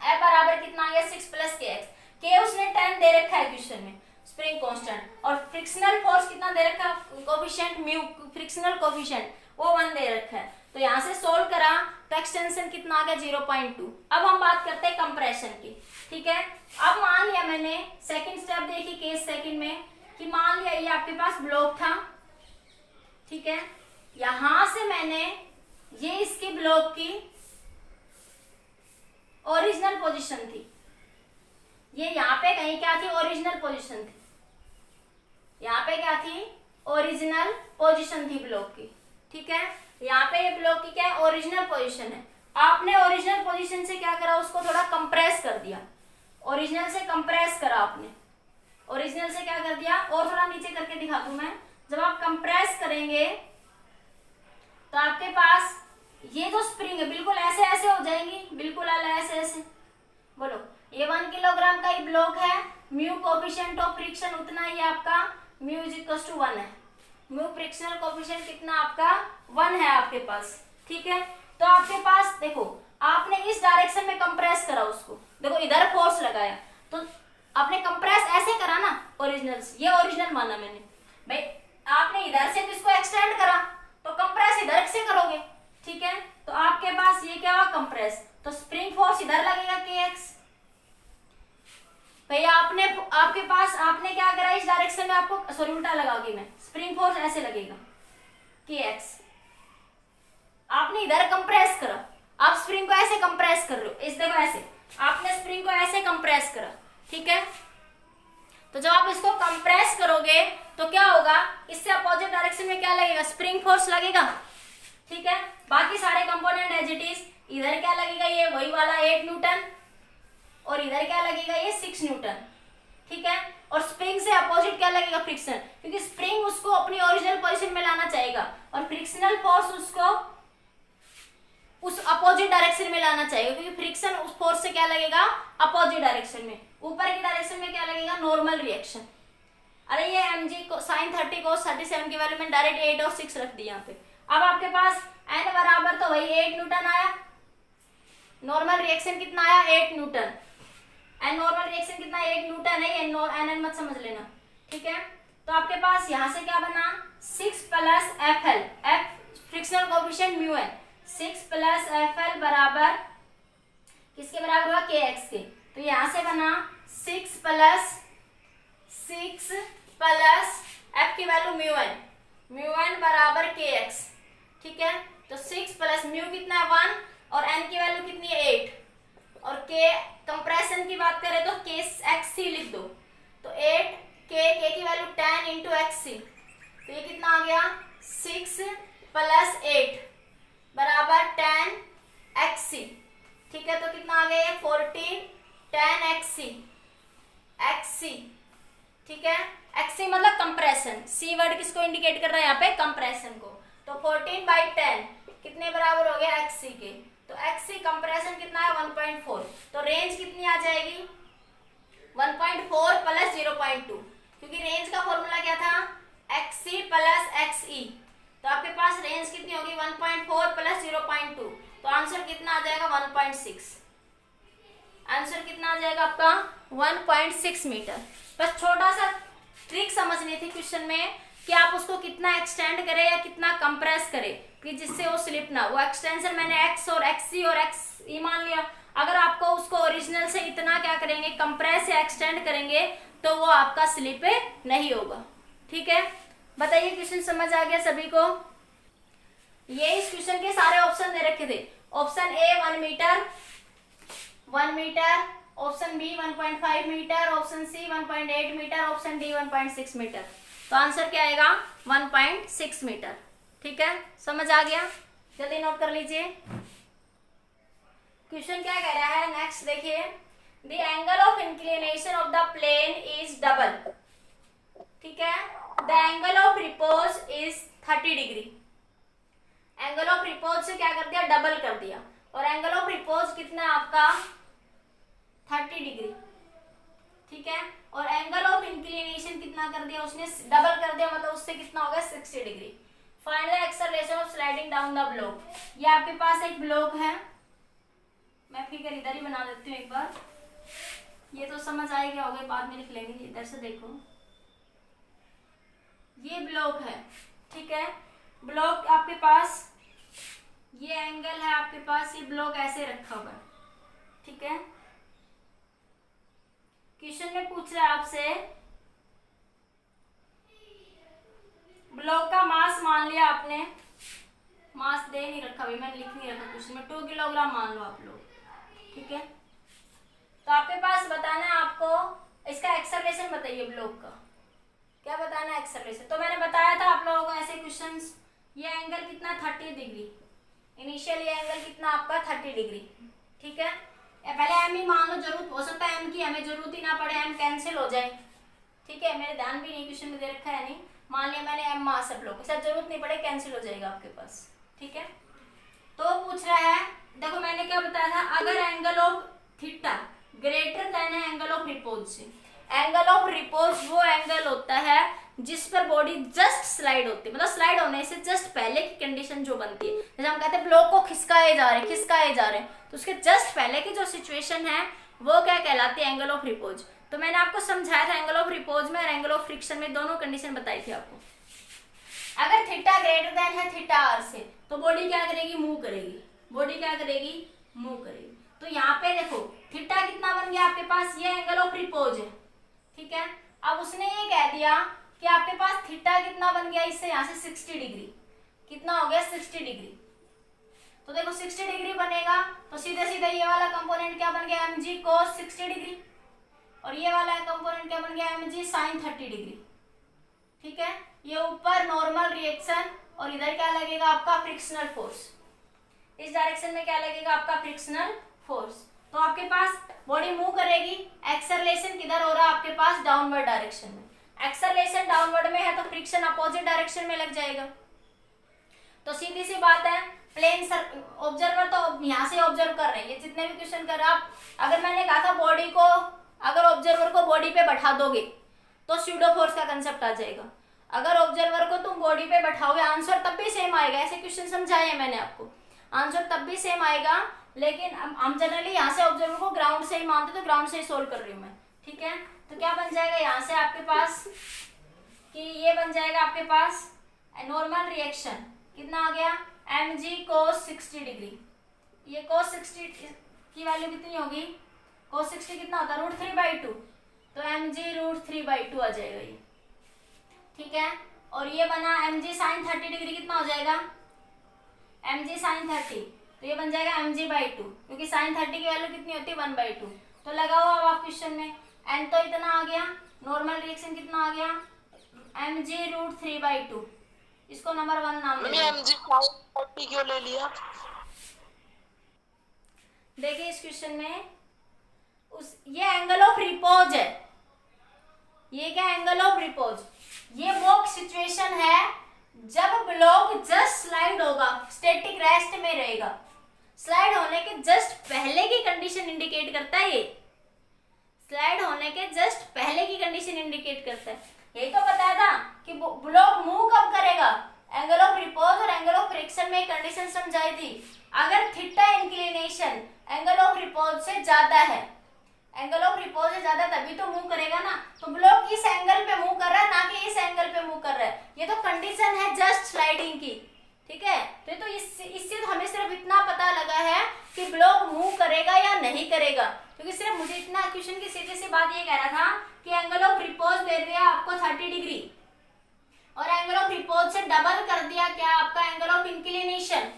F बराबर कितना आ गया 6 + kx, k उसने 10 दे रखा है क्वेश्चन में स्प्रिंग कांस्टेंट, और फ्रिक्शनल फोर्स कितना दे रखा है कोएफिशिएंट म्यू, फ्रिक्शनल कोएफिशिएंट वो 1 दे रखा है। तो यहाँ से सोल्व करा तो एक्सटेंशन कितना आ गया 0.2। अब हम बात करते हैं कंप्रेशन की, ठीक है। अब मान लिया मैंने सेकंड स्टेप देखी केस सेकंड में कि मान लिया ये आपके पास ब्लॉक था, ठीक है। यहां से मैंने ये इसकी ब्लॉक की ओरिजिनल पोजीशन थी, ये यहाँ पे कहीं क्या थी, ओरिजिनल पोजीशन थी, यहाँ पे क्या थी, ओरिजिनल पोजीशन थी ब्लॉक की, ठीक है। यहाँ पे ये ब्लॉक की क्या है, ओरिजिनल पोजीशन है। आपने ओरिजिनल पोजीशन से क्या करा, उसको थोड़ा कंप्रेस कर दिया, ओरिजिनल से कंप्रेस करा आपने, ओरिजिनल से क्या कर दिया, और थोड़ा नीचे करके दिखा दूं मैं। जब आप कंप्रेस करेंगे तो आपके पास ये जो स्प्रिंग है बिल्कुल ऐसे ऐसे हो जाएंगी, बिल्कुल ऐसे ऐसे। बोलो, ये 1 किलोग्राम का ही ब्लॉक है, म्यू कोफिशिएंट ऑफ फ्रिक्शन उतना ही आपका, म्यू इज इक्वल टू 1 है, म्यू फ्रिक्शनल कोफिशिएंट कितना आपका 1 है आपके पास, ठीक है। तो आपके पास देखो, आपने इस डायरेक्शन में कंप्रेस करा उसको, देखो इधर फोर्स लगाया तो आपने कंप्रेस ऐसे करा ना ओरिजिनल से, ये ओरिजिनल माना मैंने भाई। आपने इधर से इसको एक्सटेंड करा तो कंप्रेस इधर से करोगे, ठीक है। तो आपके पास ये क्या हुआ, कंप्रेस, तो स्प्रिंग फोर्स इधर लगेगा kx। भैया आपने आपके पास आपने क्या करा, इस डायरेक्शन में आपको, सॉरी उल्टा लगाओगी मैं, स्प्रिंग फोर्स ऐसे लगेगा kx। आपने इधर कंप्रेस करा, आप स्प्रिंग को ऐसे कंप्रेस कर रहे हो, इस देखो ऐसे आपने स्प्रिंग को ऐसे कंप्रेस करा, ठीक है। तो जब आप इसको कंप्रेस करोगे तो क्या होगा, इससे अपोजिट डायरेक्शन में क्या लगेगा, स्प्रिंग फोर्स लगेगा, ठीक है। बाकी सारे कंपोनेंट एज इट इज, इधर क्या लगेगा, ये वही वाला 8 न्यूटन, और इधर क्या लगेगा, ये 6 न्यूटन, ठीक है। और स्प्रिंग से अपोजिट क्या लगेगा, फ्रिक्शन, क्योंकि स्प्रिंग उसको अपनी ओरिजिनल पोजीशन में लाना चाहेगा और फ्रिक्शनल फोर्स उसको उस अपोजिट डायरेक्शन में लाना चाहिए, क्योंकि फ्रिक्शन उस फोर्स से क्या लगेगा, अपोजिट डायरेक्शन में। ऊपर की डायरेक्शन में क्या लगेगा, नॉर्मल रिएक्शन। अरे ये mg को sin 30 cos 37 की वैल्यू में डायरेक्ट 8 और 6 रख दी यहाँ पे। अब आपके पास n बराबर तो वही 8 न्यूटन आया, नॉर्मल रिएक्शन कितना आया, 8 न्यूटन, एन नॉर्मल रिएक्शन कितना 8 न्यूटन है, एन मत समझ लेना, ठीक है। तो आपके पास यहाँ से क्या बना, 6 plus FL, F frictional coefficient mu है, 6 प्लस FL बराबर किसके बराबर हुआ, kx के। तो यहाँ से बना 6 प्लस F की वैल्यू म्यू एन बराबर kx, ठीक है। तो 6 प्लस म्यू कितना है 1 और n की वैल्यू कितनी है 8, और k कंप्रेशन की बात करें तो k xc लिख दो, तो 8 k की वैल्यू 10 इंटू xc, तो ये कितना आ गया 6 प्लस 8 बराबर 10 xc, ठीक है। तो कितना आ गया 14 10 xc, ठीक है। xc मतलब कंप्रेशन, c वर्ड किसको इंडिकेट कर रहा है यहाँ पे, कंप्रेशन को। तो 14/10 कितने बराबर हो गया xc के, तो xc कंप्रेशन कितना है 1.4, तो रेंज कितनी आ जाएगी 1.4 प्लस 0.2, क्योंकि रेंज का फॉर्मूला क्या था xc प्लस xe, तो आपके पास रेंज कितनी होगी 1.4 प्लस 0.2, तो आंसर कितना आ जाएगा 1.6, आंसर कितना आ जाएगा आपका 1.6 मीटर। बस छोटा सा ट्रिक समझनी थी क्वेश्चन में कि आप उसको कितना एक्सटेंड करें या कितना कंप्रेस करें कि जिससे वो स्लिप ना, वो एक्सटेंशन मैंने x और xc और xe मान लिया। अगर आपको उसको ओरिजिनल से इतना क्या करेंगे, कंप्रेस या एक्सटेंड करेंगे तो वो आपका स्लिप नहीं होगा, ठीक है। बताइए क्वेश्चन समझ आ गया सभी को। ये इस क्वेश्चन के सारे ऑप्शन दे रखे थे, option A 1 metre, option B 1.5 metre, option C 1.8 metre, option D 1.6 metre. तो आंसर क्या आएगा 1.6 मीटर, ठीक है। समझ आ गया, जल्दी नोट कर लीजिए। क्वेश्चन क्या कह रहा है नेक्स्ट देखिए, the angle of inclination of the plane is double, ठीक है। The angle of repose is 30 degree, angle of repose से क्या कर दिया, डबल कर दिया, और एंगल ऑफ रिपोज कितना है आपका 30 डिग्री, ठीक है। और एंगल ऑफ इंक्लिनेशन कितना कर दिया उसने, डबल कर दिया, मतलब उससे कितना हो गया 60 degree. Find the acceleration of sliding down the block. ये आपके पास एक ब्लॉक है, मैं फिगर इधर ही बना देती हूँ एक बार, ये तो समझ आएगा, हो गए बाद में लिख लेंगे। इधर से देखो, ये ब्लॉक है, ठीक है। ब्लॉक आपके पास ये एंगल है आपके पास, ये ब्लॉक ऐसे रखा हुआ है, ठीक है। क्वेश्चन में पूछ रहा है आपसे, ब्लॉक का मास मान लिया आपने, मास दे नहीं रखा भाई, मैंने लिख नहीं रखा क्वेश्चन में, 2 किलोग्राम मान लो आप लोग, ठीक है। तो आपके पास बताना है आपको इसका एक्सेलरेशन, बताइए ब्लॉक का क्या बताना है एक्सेलरेशन। तो मैंने बताया था आप लोगों को ऐसे क्वेश्चंस, ये एंगल कितना 30 डिग्री, इनिशियल ये एंगल कितना आपका 30 डिग्री, ठीक है। पहले एम ही मान लो, जरूरत हो सकता है एम की हमें जरूरत ही ना पड़े, एम कैंसिल हो जाए, ठीक है। मेरे ध्यान भी नहीं क्वेश्चन में दे रखा है, नहीं मान लिया मैंने एम मास है ब्लॉक, इसका जरूरत नहीं पड़े, कैंसिल हो जाएगा आपके पास, ठीक है। तो पूछ रहा है, देखो मैंने क्या बताया था, अगर angle of theta greater then है एंगल ऑफ रिपोज से, एंगल ऑफ रिपोज वो एंगल होता है जिस पर बॉडी जस्ट स्लाइड होती है, मतलब स्लाइड होने से जस्ट पहले की कंडीशन जो बनती है, जैसे हम कहते हैं ब्लॉक को खिसकाए जा रहे हैं, तो उसके जस्ट पहले की जो सिचुएशन है वो क्या कहलाती है, एंगल ऑफ रिपोज। तो मैंने आपको समझाया था एंगल ऑफ रिपोज में और एंगल ऑफ फ्रिक्शन में दोनों कंडीशन बताई थी आपको। अगर थीटा ग्रेटर देन है थीटा आर से, तो बॉडी क्या करेगी, मूव करेगी, बॉडी क्या करेगी, मूव करेगी। तो यहाँ पे देखो थीटा कितना बन गया आपके पास, ये एंगल ऑफ रिपोज है, ठीक है। अब उसने ये कह दिया कि आपके पास थीटा कितना बन गया, इससे यहाँ से 60 डिग्री, कितना हो गया 60 डिग्री। तो देखो 60 डिग्री बनेगा तो सीधे सीधे ये वाला कंपोनेंट क्या बन गया, mg cos 60 डिग्री, और ये वाला कंपोनेंट क्या बन गया, mg sin 30 डिग्री, ठीक है। ये ऊपर नॉर्मल रिएक्शन और इधर क्या लगेगा आपका फ्रिक्शनल फोर्स, इस डायरेक्शन में क्या लगेगा आपका फ्रिक्शनल फोर्स। तो आपके पास बॉडी मूव करेगी, एक्सेलरेशन किधर हो रहा है आपके पास, डाउनवर्ड डायरेक्शन में, एक्सेलरेशन डाउनवर्ड में है तो फ्रिक्शन अपोजिट डायरेक्शन में लग जाएगा। तो सीधी सी बात है, प्लेन ऑब्जर्वर तो यहाँ से ऑब्जर्व कर रहे हैं, ये जितने भी क्वेश्चन कर रहे हैं आप, अगर मैंने कहा था बॉडी को, अगर ऑब्जर्वर को बॉडी पे बैठा दोगे तो स्यूडो फोर्स का कंसेप्ट आ जाएगा, अगर ऑब्जर्वर को तुम बॉडी पे बैठाओगे आंसर तब भी सेम आएगा, ऐसे क्वेश्चन समझाए हैं मैंने आपको, आंसर तब भी सेम आएगा। लेकिन हम जनरली यहाँ से ऑब्जर्वर को ग्राउंड से ही मानते, तो ग्राउंड से ही सोल्व कर रही हूँ मैं, ठीक है। तो क्या बन जाएगा यहाँ से आपके पास कि ये बन जाएगा आपके पास नॉर्मल रिएक्शन, कितना आ गया mg cos 60 डिग्री, ये cos 60 की वैल्यू कितनी होगी, cos 60 कितना होता है √3/2, तो mg √3/2 आ जाएगा ये, ठीक है। और ये बना mg sin 30 डिग्री, कितना हो जाएगा mg sin 30, तो ये बन जाएगा mg/2, क्योंकि sin 30 की वैल्यू कितनी होती है 1/2। तो लगाओ अब आप क्वेश्चन में, n तो इतना आ गया, नॉर्मल रिएक्शन कितना आ गया mg √3/2, इसको नंबर 1 नाम दे दो। mg sin 30 क्यों ले लिया, देखिए इस क्वेश्चन में ये एंगल ऑफ रिपोज है, ये क्या एंगल ऑफ रिपोज, ये वो सिचुएशन है जब ब्लॉक जस्ट स्लाइड होगा, स्टैटिक रेस्ट में रहेगा, स्लाइड होने के जस्ट पहले की कंडीशन इंडिकेट करता है, ये स्लाइड होने के जस्ट पहले की कंडीशन इंडिकेट करता है। यही तो बताया था कि ब्लॉक मूव कब करेगा, एंगल ऑफ रिपोज और एंगल ऑफ फ्रिक्शन में कंडीशन समझाई थी, अगर theta inclination angle of repose से ज्यादा है, एंगल ऑफ रिपोज से ज्यादा तभी तो मूव करेगा ना, तो ब्लॉक इस एंगल पे मूव कर रहा है ना कि इस एंगल पे मूव कर रहा है, ये तो कंडीशन है जस्ट स्लाइडिंग की, ठीक है। तो इससे तो हमें सिर्फ इतना पता लगा है कि ब्लॉक मूव करेगा या नहीं करेगा, क्योंकि सिर्फ मुझे इतना क्वेश्चन की सीधी सी बात ये कह रहा था कि एंगल ऑफ रिपोज दे दिया आपको 30 डिग्री और एंगल ऑफ रिपोज से डबल कर दिया क्या आपका एंगल ऑफ इंक्लिनेशन,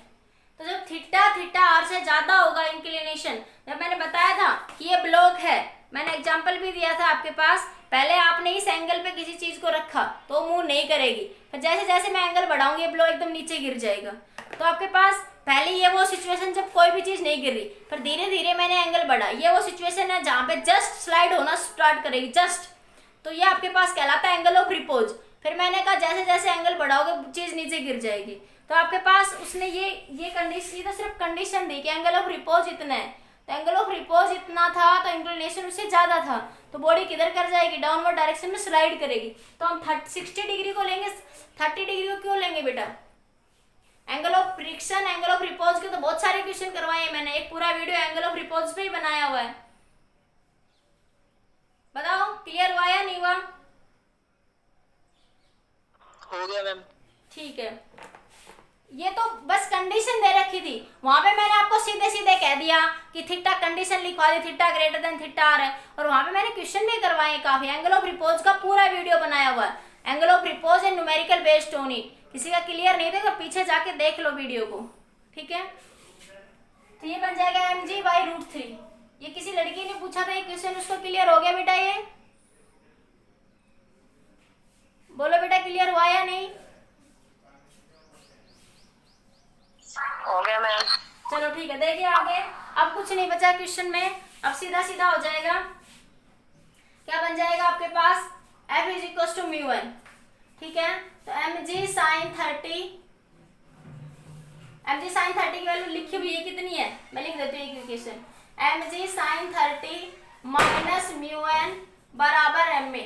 तो जब थीटा आर से ज्यादा होगा इंक्लिनेशन, जब मैंने बताया था कि ये ब्लॉक है, मैंने एग्जांपल भी दिया था आपके पास, पहले आपने इस एंगल पे किसी चीज को रखा तो मूव नहीं करेगी, फिर जैसे जैसे मैं एंगल बढ़ाऊंगी ये ब्लॉक एकदम नीचे गिर जाएगा। तो आपके पास पहले ये वो सिचुएशन जब कोई भी चीज नहीं गिर रही, फिर धीरे धीरे मैंने एंगल बढ़ा, ये वो सिचुएशन है जहां पे जस्ट स्लाइड होना स्टार्ट करेगी, जस्ट, तो ये आपके पास कहलाता है एंगल ऑफ रिपोज। फिर मैंने कहा जैसे जैसे एंगल बढ़ाओगे चीज नीचे गिर जाएगी, तो आपके पास उसने ये कंडीशन, ये तो सिर्फ कंडीशन दी कि एंगल ऑफ रिपोज इतना है, तो एंगल ऑफ रिपोज इतना था तो इंक्लिनेशन उससे ज्यादा था, तो बॉडी किधर कर जाएगी, डाउनवर्ड डायरेक्शन में स्लाइड करेगी। तो हम 60 डिग्री को लेंगे, 30 डिग्री को क्यों लेंगे बेटा, angle of friction angle of repose के तो बहुत सारे क्वेश्चन करवाए हैं मैंने, एक पूरा वीडियो एंगल ऑफ रिपोज पे ही बनाया हुआ है। बताओ क्लियर हुआ या नहीं हुआ, हो गया मैम, ठीक है। ये तो बस कंडीशन दे रखी थी, वहां पे मैंने आपको सीधे सीधे कह दिया कि थीटा कंडीशन लिखवा दी, theta greater than theta R है, और वहां पे मैंने क्वेश्चन भी करवाए काफी, एंगल ऑफ रिपोज का पूरा वीडियो बनाया हुआ है, angle of repose and numerical based on it. किसी का क्लियर नहीं था तो पीछे जाके देख लो वीडियो को, ठीक है। तो ये बन जाएगा mg/√3। ये किसी लड़की ने पूछा था ये क्वेश्चन, उसको क्लियर हो गया बेटा? ये बोलो बेटा, क्लियर हुआ या नहीं? हो गया मैम। चलो ठीक है, देखिए आगे। अब कुछ नहीं बचा क्वेश्चन में, अब सीधा सीधा हो जाएगा। क्या बन जाएगा आपके पास? F इज इक्वल टू μ1, ठीक है। तो mg sin 30 की वैल्यू लिखी हुई है कितनी है, मैं लिख देती हूँ equation. mg sin 30 minus μn बराबर ma,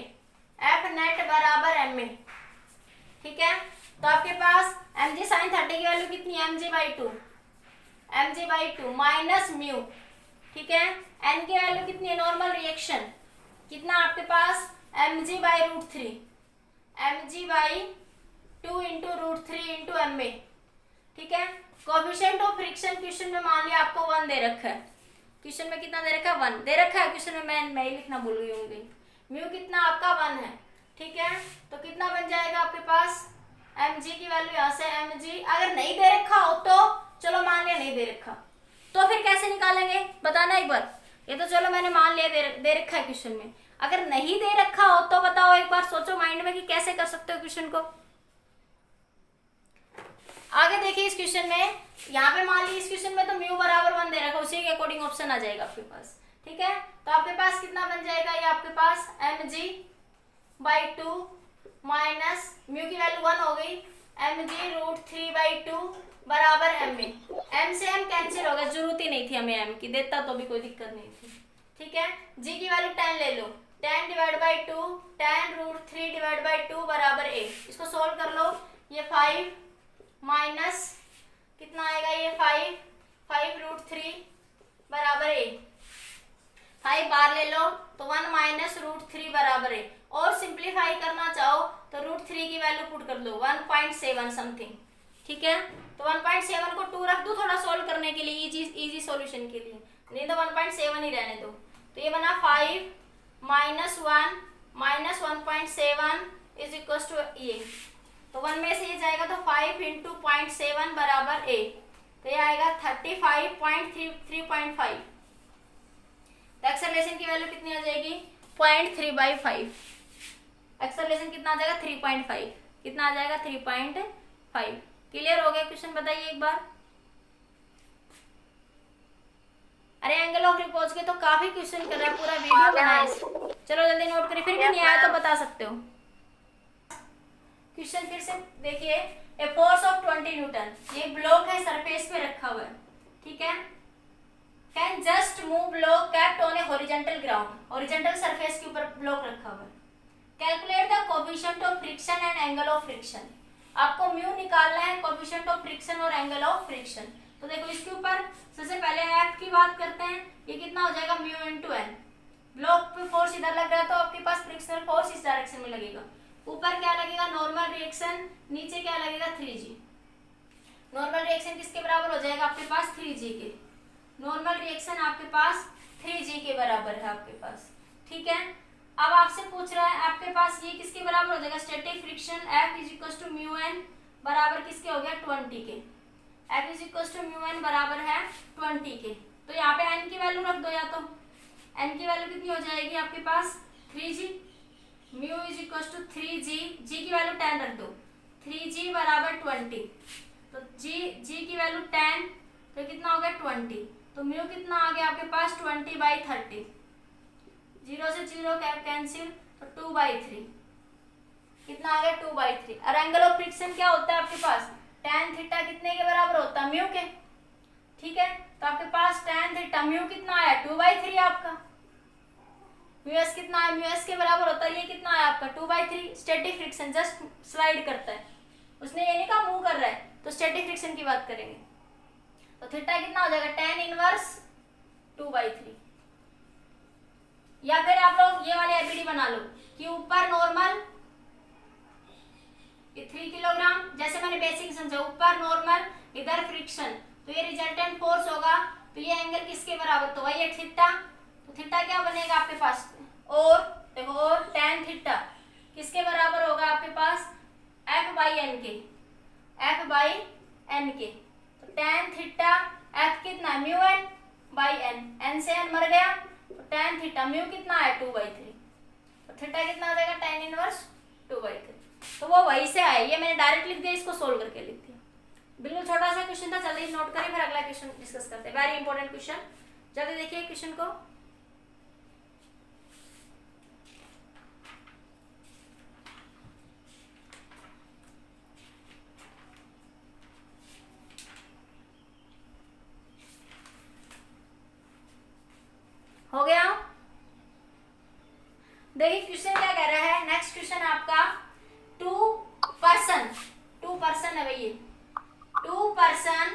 F नेट बराबर ma, ठीक है। तो आपके पास mg sin 30 की वैल्यू कितनी है? mg/2 माइनस म्यू, ठीक है। n की वैल्यू कितनी है? नॉर्मल रिएक्शन कितना आपके पास? mg/√3, mg/2 into √3 into ma, ठीक है। कोएफिशिएंट ऑफ फ्रिक्शन क्वेश्चन में मान लिया आपको 1 दे रखा है, क्वेश्चन में कितना दे रखा है? 1 दे रखा है क्वेश्चन में, मैं ही लिखना भूल गई होंगी। म्यू कितना आपका? 1 है, ठीक है। तो कितना बन जाएगा आपके पास? mg की वैल्यू यहाँ से mg, अगर नहीं दे रखा हो तो चलो मान लिया नहीं दे रखा, तो फिर कैसे निकालेंगे बताना एक बार। ये तो चलो मैंने मान लिया दे रखा है क्वेश्चन में, अगर नहीं दे रखा हो तो बताओ एक बार, सोचो माइंड में कि कैसे कर सकते हो क्वेश्चन को। आगे देखिए इस क्वेश्चन में, यहाँ पे मान ली इस क्वेश्चन में तो म्यू बराबर 1 दे रखा, उसी के अकॉर्डिंग ऑप्शन आ जाएगा आपके पास, ठीक है। तो आपके पास कितना बन जाएगा? ये आपके पास mg/2 माइनस म्यू की वैल्यू 1 हो गई, mg√3/2 बराबर ma। m से m कैंसिल हो गया, जरूरत ही नहीं थी हमें m की, देता तो भी कोई दिक्कत नहीं थी, ठीक है। g की वैल्यू 10 ले लो, 10/2 10√3/2 बराबर a। इसको सोल्व कर लो, ये 5 माइनस कितना आएगा? ये 5√3 बराबर a, 5 बार ले लो तो 1 माइनस √3 बराबर है, और सिंप्लीफाई करना चाहो तो √3 की वैल्यू पुट कर दो 1.7 समथिंग, ठीक है। तो 1.7 को 2 रख दो थोड़ा सोल्व करने के लिए, इजी सॉल्यूशन के लिए, नहीं तो 1.7 ही रहने दो। तो ये बना 5 minus 1 minus 1.7 is equal to ये, तो 1 में से ये जाएगा तो 5 इंटू 0.7 बराबर a, तो ये आएगा 35.3.5। तो एक्सेलरेशन की वैल्यू कितनी आ जाएगी? 0.3/5। एक्सेलरेशन कितना आ जाएगा? 3.5। कितना आ जाएगा? 3.5। क्लियर हो गया क्वेश्चन? बताइए एक बार। अरे एंगल ऑफ रिपोज के तो काफी क्वेश्चन कर रहा है, पूरा वीडियो बनाया है। चलो जल्दी नोट करिए, फिर भी नहीं आया तो बता सकते हो। क्वेश्चन फिर से देखिए, ए फोर्स ऑफ 20 न्यूटन, ये ब्लॉक है सरफेस पे रखा हुआ है, ठीक है। Can just move block kept on A horizontal ground, horizontal surface के ऊपर ब्लॉक रखा हुआ है। Calculate the coefficient of friction and angle of friction, आपको म्यू निकालना है, कोएफिशिएंट ऑफ फ्रिक्शन और एंगल ऑफ फ्रिक्शन। तो देखो इसके ऊपर सबसे पहले एफ की बात करते हैं, ये कितना हो जाएगा? Mu into N. ब्लॉक पे फोर्स इधर लग रहा है तो आपके पास फ्रिक्शनल फोर्स इस डायरेक्शन में लगेगा। ऊपर क्या लगेगा? नॉर्मल रिएक्शन, नीचे क्या लगेगा? 3g। नॉर्मल रिएक्शन किसके बराबर हो जाएगा आपके पास? 3g के। नॉर्मल रिएक्शन आपके पास 3g के बराबर है आपके पास, ठीक है। अब आपसे पूछ रहा है आपके पास ये किसके बराबर हो जाएगा? Static friction F is equal to mu N बराबर किसके हो गया? 20 के। F is equal to mu N बराबर है 20 के। तो यहाँ पे n की वैल्यू रख दो, या तो n की वैल्यू कितनी हो जाएगी आपके पास? 3g। Mu is equal to 3g, g की वैल्यू 10 रख दो, 3g बराबर 20। तो g की वैल्यू 10, तो कितना हो गया? 20। तो म्यू कितना आ गया आपके पास? 20/30। 0 से 0 कैंसिल, तो 2/3। कितना आ गया? 2/3। और एंगल ऑफ फ्रिक्शन क्या होता है आपके पास? tan थीटा कितने के बराबर होता है? म्यू के, ठीक है। तो आपके पास tan थीटा म्यू कितना आया? 2/3 आपका। म्यूएस कितना है? म्यूएस के बराबर होता है, ये कितना है आपका? 2/3। स्टैटिक फ्रिक्शन जस्ट स्लाइड करता है, उसने ये नहीं कहा मूव कर रहा है, तो स्टैटिक फ्रिक्शन की बात करेंगे। तो थीटा कितना हो जाएगा? tan inverse 2/3। या फिर आप लोग ये वाले एबीडी बना लो कि ऊपर नॉर्मल ये 3 किलोग्राम। जैसे मैंने बेसिक समझा, ऊपर नॉर्मल, इधर फ्रिक्शन, तो ये रिजल्टेंट फोर्स होगा। तो ये एंगल किसके बराबर, तो वही है थीटा। तो थीटा क्या बनेगा आपके पास, और देखो, और tan थीटा किसके बराबर होगा आपके पास, F बाई एन के, F बाई एन के। तो tan थीटा F कितना, mu N by N, N से एन मर गया, तो tan थीटा म्यू कितना है 2/3, तो थीटा कितना आ जाएगा tan इनवर्स 2/3। तो वो वहीं से आए, ये मैंने डायरेक्ट लिख दिया, इसको सोल्व करके लिख दिया। बिल्कुल छोटा सा क्वेश्चन था, जल्दी नोट करें, फिर अगला क्वेश्चन डिस्कस करते हैं। वेरी इंपॉर्टेंट क्वेश्चन, जल्दी देखिए क्वेश्चन को। हो गया, देखिए क्वेश्चन क्या कह रहा है। नेक्स्ट क्वेश्चन आपका, टू पर्सन है भैया, 2 person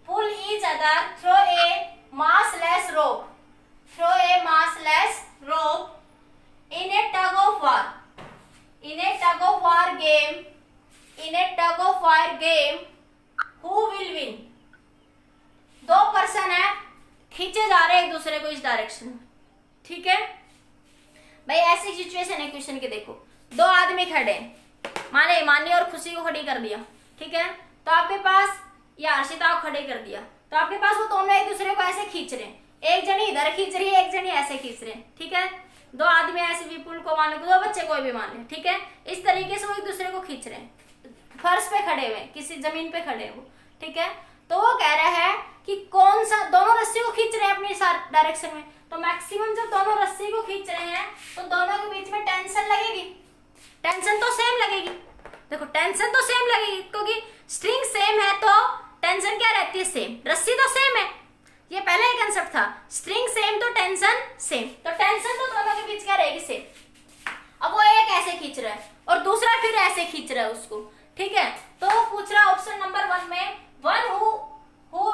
pull each other through a massless rope, in a tug of war game, who will win? 2 person है, खींचे जा रहे हैं एक दूसरे को इस डायरेक्शन में, ठीक है भाई। ऐसी सिचुएशन है क्वेश्चन के, देखो 2 आदमी खड़े हैं, माने मानी और खुशी को खड़ी कर दिया, ठीक है। तो आपके पास ये हर्षिता को खड़े कर दिया, तो आपके पास वो दोनों एक दूसरे को ऐसे खींच रहे हैं, एक जनी इधर खींच रही है, एक जनी ऐसे खींच रहे हैं, ठीक है। 2 आदमी ऐसे विपुल को मान लो, 2 बच्चे कोई भी मान ले, ठीक है। इस तरीके से वो एक दूसरे को खींच रहे हैं, फर्श पे खड़े हुए, किसी जमीन पे खड़े हो, ठीक है। तो वो कह रहा है कि कौन सा, दोनों रस्सी को खींच रहे हैं अपनी डायरेक्शन में, तो मैक्सिमम जब दोनों रस्सी को खींच रहे हैं तो दोनों के बीच में टेंशन लगेगी, टेंशन तो सेम लगेगी, देखो टेंशन तो सेम लगेगी, क्योंकि स्ट्रिंग सेम है तो टेंशन क्या रहती है, सेम, रस्सी तो सेम है, ये पहले ही कंसेप्ट था, स्ट्रिंग सेम तो टेंशन सेम, तो टेंशन तो दोनों के बीच क्या रहेगी, सेम। अब वो एक ऐसे खींच रहा है और दूसरा फिर ऐसे खींच रहा है उसको, ठीक है। तो वो पूछ रहा है ऑप्शन नंबर 1 में, one who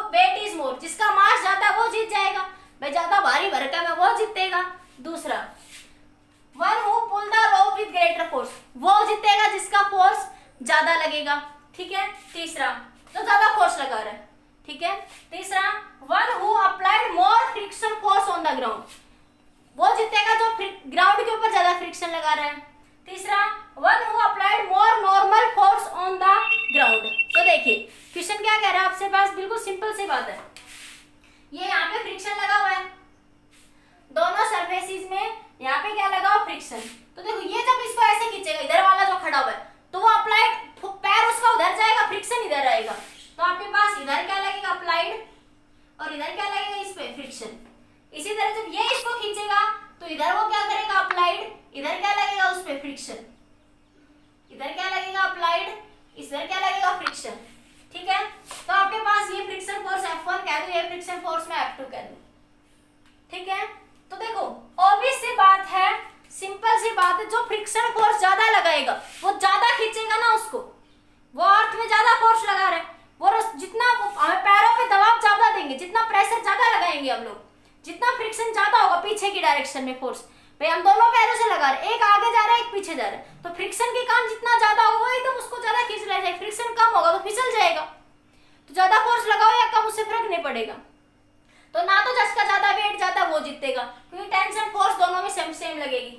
weight is more, जिसका मास ज्यादा वो जीत जाएगा, भाई ज्यादा भारी भरकम है वो जीतेगा। दूसरा, one who pull the rope with greater force, वो जीतेगा जिसका फोर्स ज्यादा लगेगा, ठीक है। तीसरा, जो ज्यादा फोर्स लगा रहा है, ठीक है। तीसरा, one who applied more friction force on the ground, वो जीतेगा जो ग्राउंड के ऊपर ज्यादा फ्रिक्शन लगा रहा है। तीसरा, one who applied more normal force on the ground. तो देखिए क्वेश्चन क्या कह रहा है आपसे पास, बिल्कुल सिंपल सी बात है, ये यहाँ पे फ्रिक्शन लगा हुआ है दोनों सरफेसिस में, यहाँ पे क्या लगा हुआ, फ्रिक्शन। तो देखो ये जब इसको ऐसे खींचेगा, इधर वाला जो खड़ा हुआ है, तो वो अप्लाइड पैर उसका उधर जाएगा, फ्रिक्शन इधर आएगा, तो आपके पास इधर क्या लगेगा, अप्लाइड, और इधर क्या लगेगा, इस पे फ्रिक्शन। इसी तरह जब ये इसको खींचेगा तो इधर वो क्या करेगा, अप्लाइड, इधर क्या लगेगा, उस पे फ्रिक्शन, इधर क्या लगेगा, अप्लाइड, इधर क्या लगेगा, फ्रिक्शन, ठीक है। तो आपके पास ये फ्रिक्शन फोर्स F1 कह दो, ये फ्रिक्शन फोर्स में F2 कह दो, ठीक है। तो देखो ऑब्वियस सी बात है, सिंपल सी बात है, जो फ्रिक्शन फोर्स ज्यादा लगाएगा वो ज्यादा खींचेगा ना उसको, वो अर्थ में ज्यादा फोर्स लगा रहे हैं, वो जितना हमें पैरों पे दबाव ज्यादा देंगे, जितना प्रेशर ज्यादा लगाएंगे हम लोग, जितना फ्रिक्शन ज्यादा होगा पीछे की डायरेक्शन में फोर्स, भाई हम दोनों पैरों से लगा रहे हैं, एक आगे जा रहा है एक पीछे जा रहा है, तो फ्रिक्शन के कारण जितना ज्यादा होगा वो एकदम उसको ज्यादा खींच रहा है, फ्रिक्शन कम होगा तो फिसल जाएगा, तो ज्यादा फोर्स लगाओ या कम उससे फर्क नहीं पड़ेगा। तो ना तो जिसका ज्यादा वेट ज्यादा वो जीतेगा, क्योंकि टेंशन फोर्स दोनों में सेम सेम लगेगी,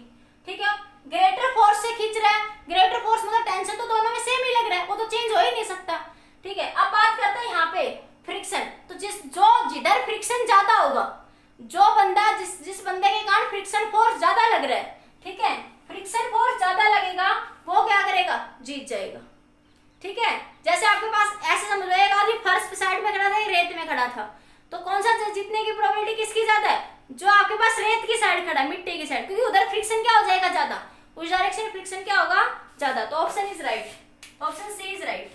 ठीक है। ग्रेटर फोर्स से खींच रहा है, ग्रेटर फोर्स मतलब टेंशन तो दोनों में सेम ही लग रहा है, वो तो चेंज हो ही नहीं सकता, ठीक है। अब बात करते हैं यहाँ पे फ्रिक्शन, तो जिधर फ्रिक्शन ज्यादा होगा, जो बंदा जिस बंदे के कारण फ्रिक्शन फोर्स ज्यादा लग रहा है, ठीक है, फ्रिक्शन फोर्स ज्यादा लगेगा, वो क्या करेगा, जीत जाएगा, ठीक है। जैसे आपके पास ऐसे समझ लो, एक आदमी फर्श साइड में खड़ा था, एक रेत में खड़ा था, तो कौन सा जीतने की प्रोबेबिलिटी किसकी ज्यादा है, जो आपके पास रेत की साइड खड़ा है, मिट्टी की साइड, क्योंकि उधर फ्रिक्शन क्या हो जाएगा, ज्यादा, उस डायरेक्शन में फ्रिक्शन क्या होगा, ज्यादा। तो option is right, option C is right,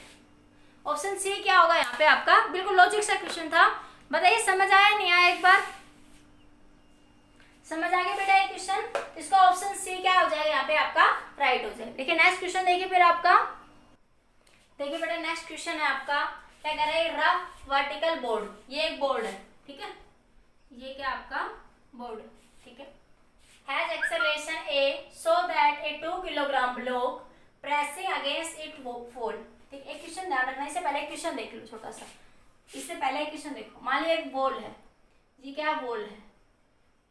option C क्या होगा यहाँ पे आपका, बिल्कुल लॉजिक सा क्वेश्चन था। बताइए समझ आया नहीं आया, एक बार समझ आ गया बेटा ये क्वेश्चन, इसका ऑप्शन सी क्या हो जाएगा यहाँ पे आपका, राइट हो जाएगा। देखिए नेक्स्ट क्वेश्चन देखिए फिर आपका, देखिए बेटा नेक्स्ट क्वेश्चन है आपका, क्या कह रहा है, रफ वर्टिकल बोर्ड, ये एक बोर्ड है, ठीक है, ये क्या आपका बोर्ड, ठीक है, has acceleration a so that a 2 kilogram block pressing against छोटा सा। इससे पहले एक क्वेश्चन देखो, मान लिया एक बॉल है, ये क्या बॉल है,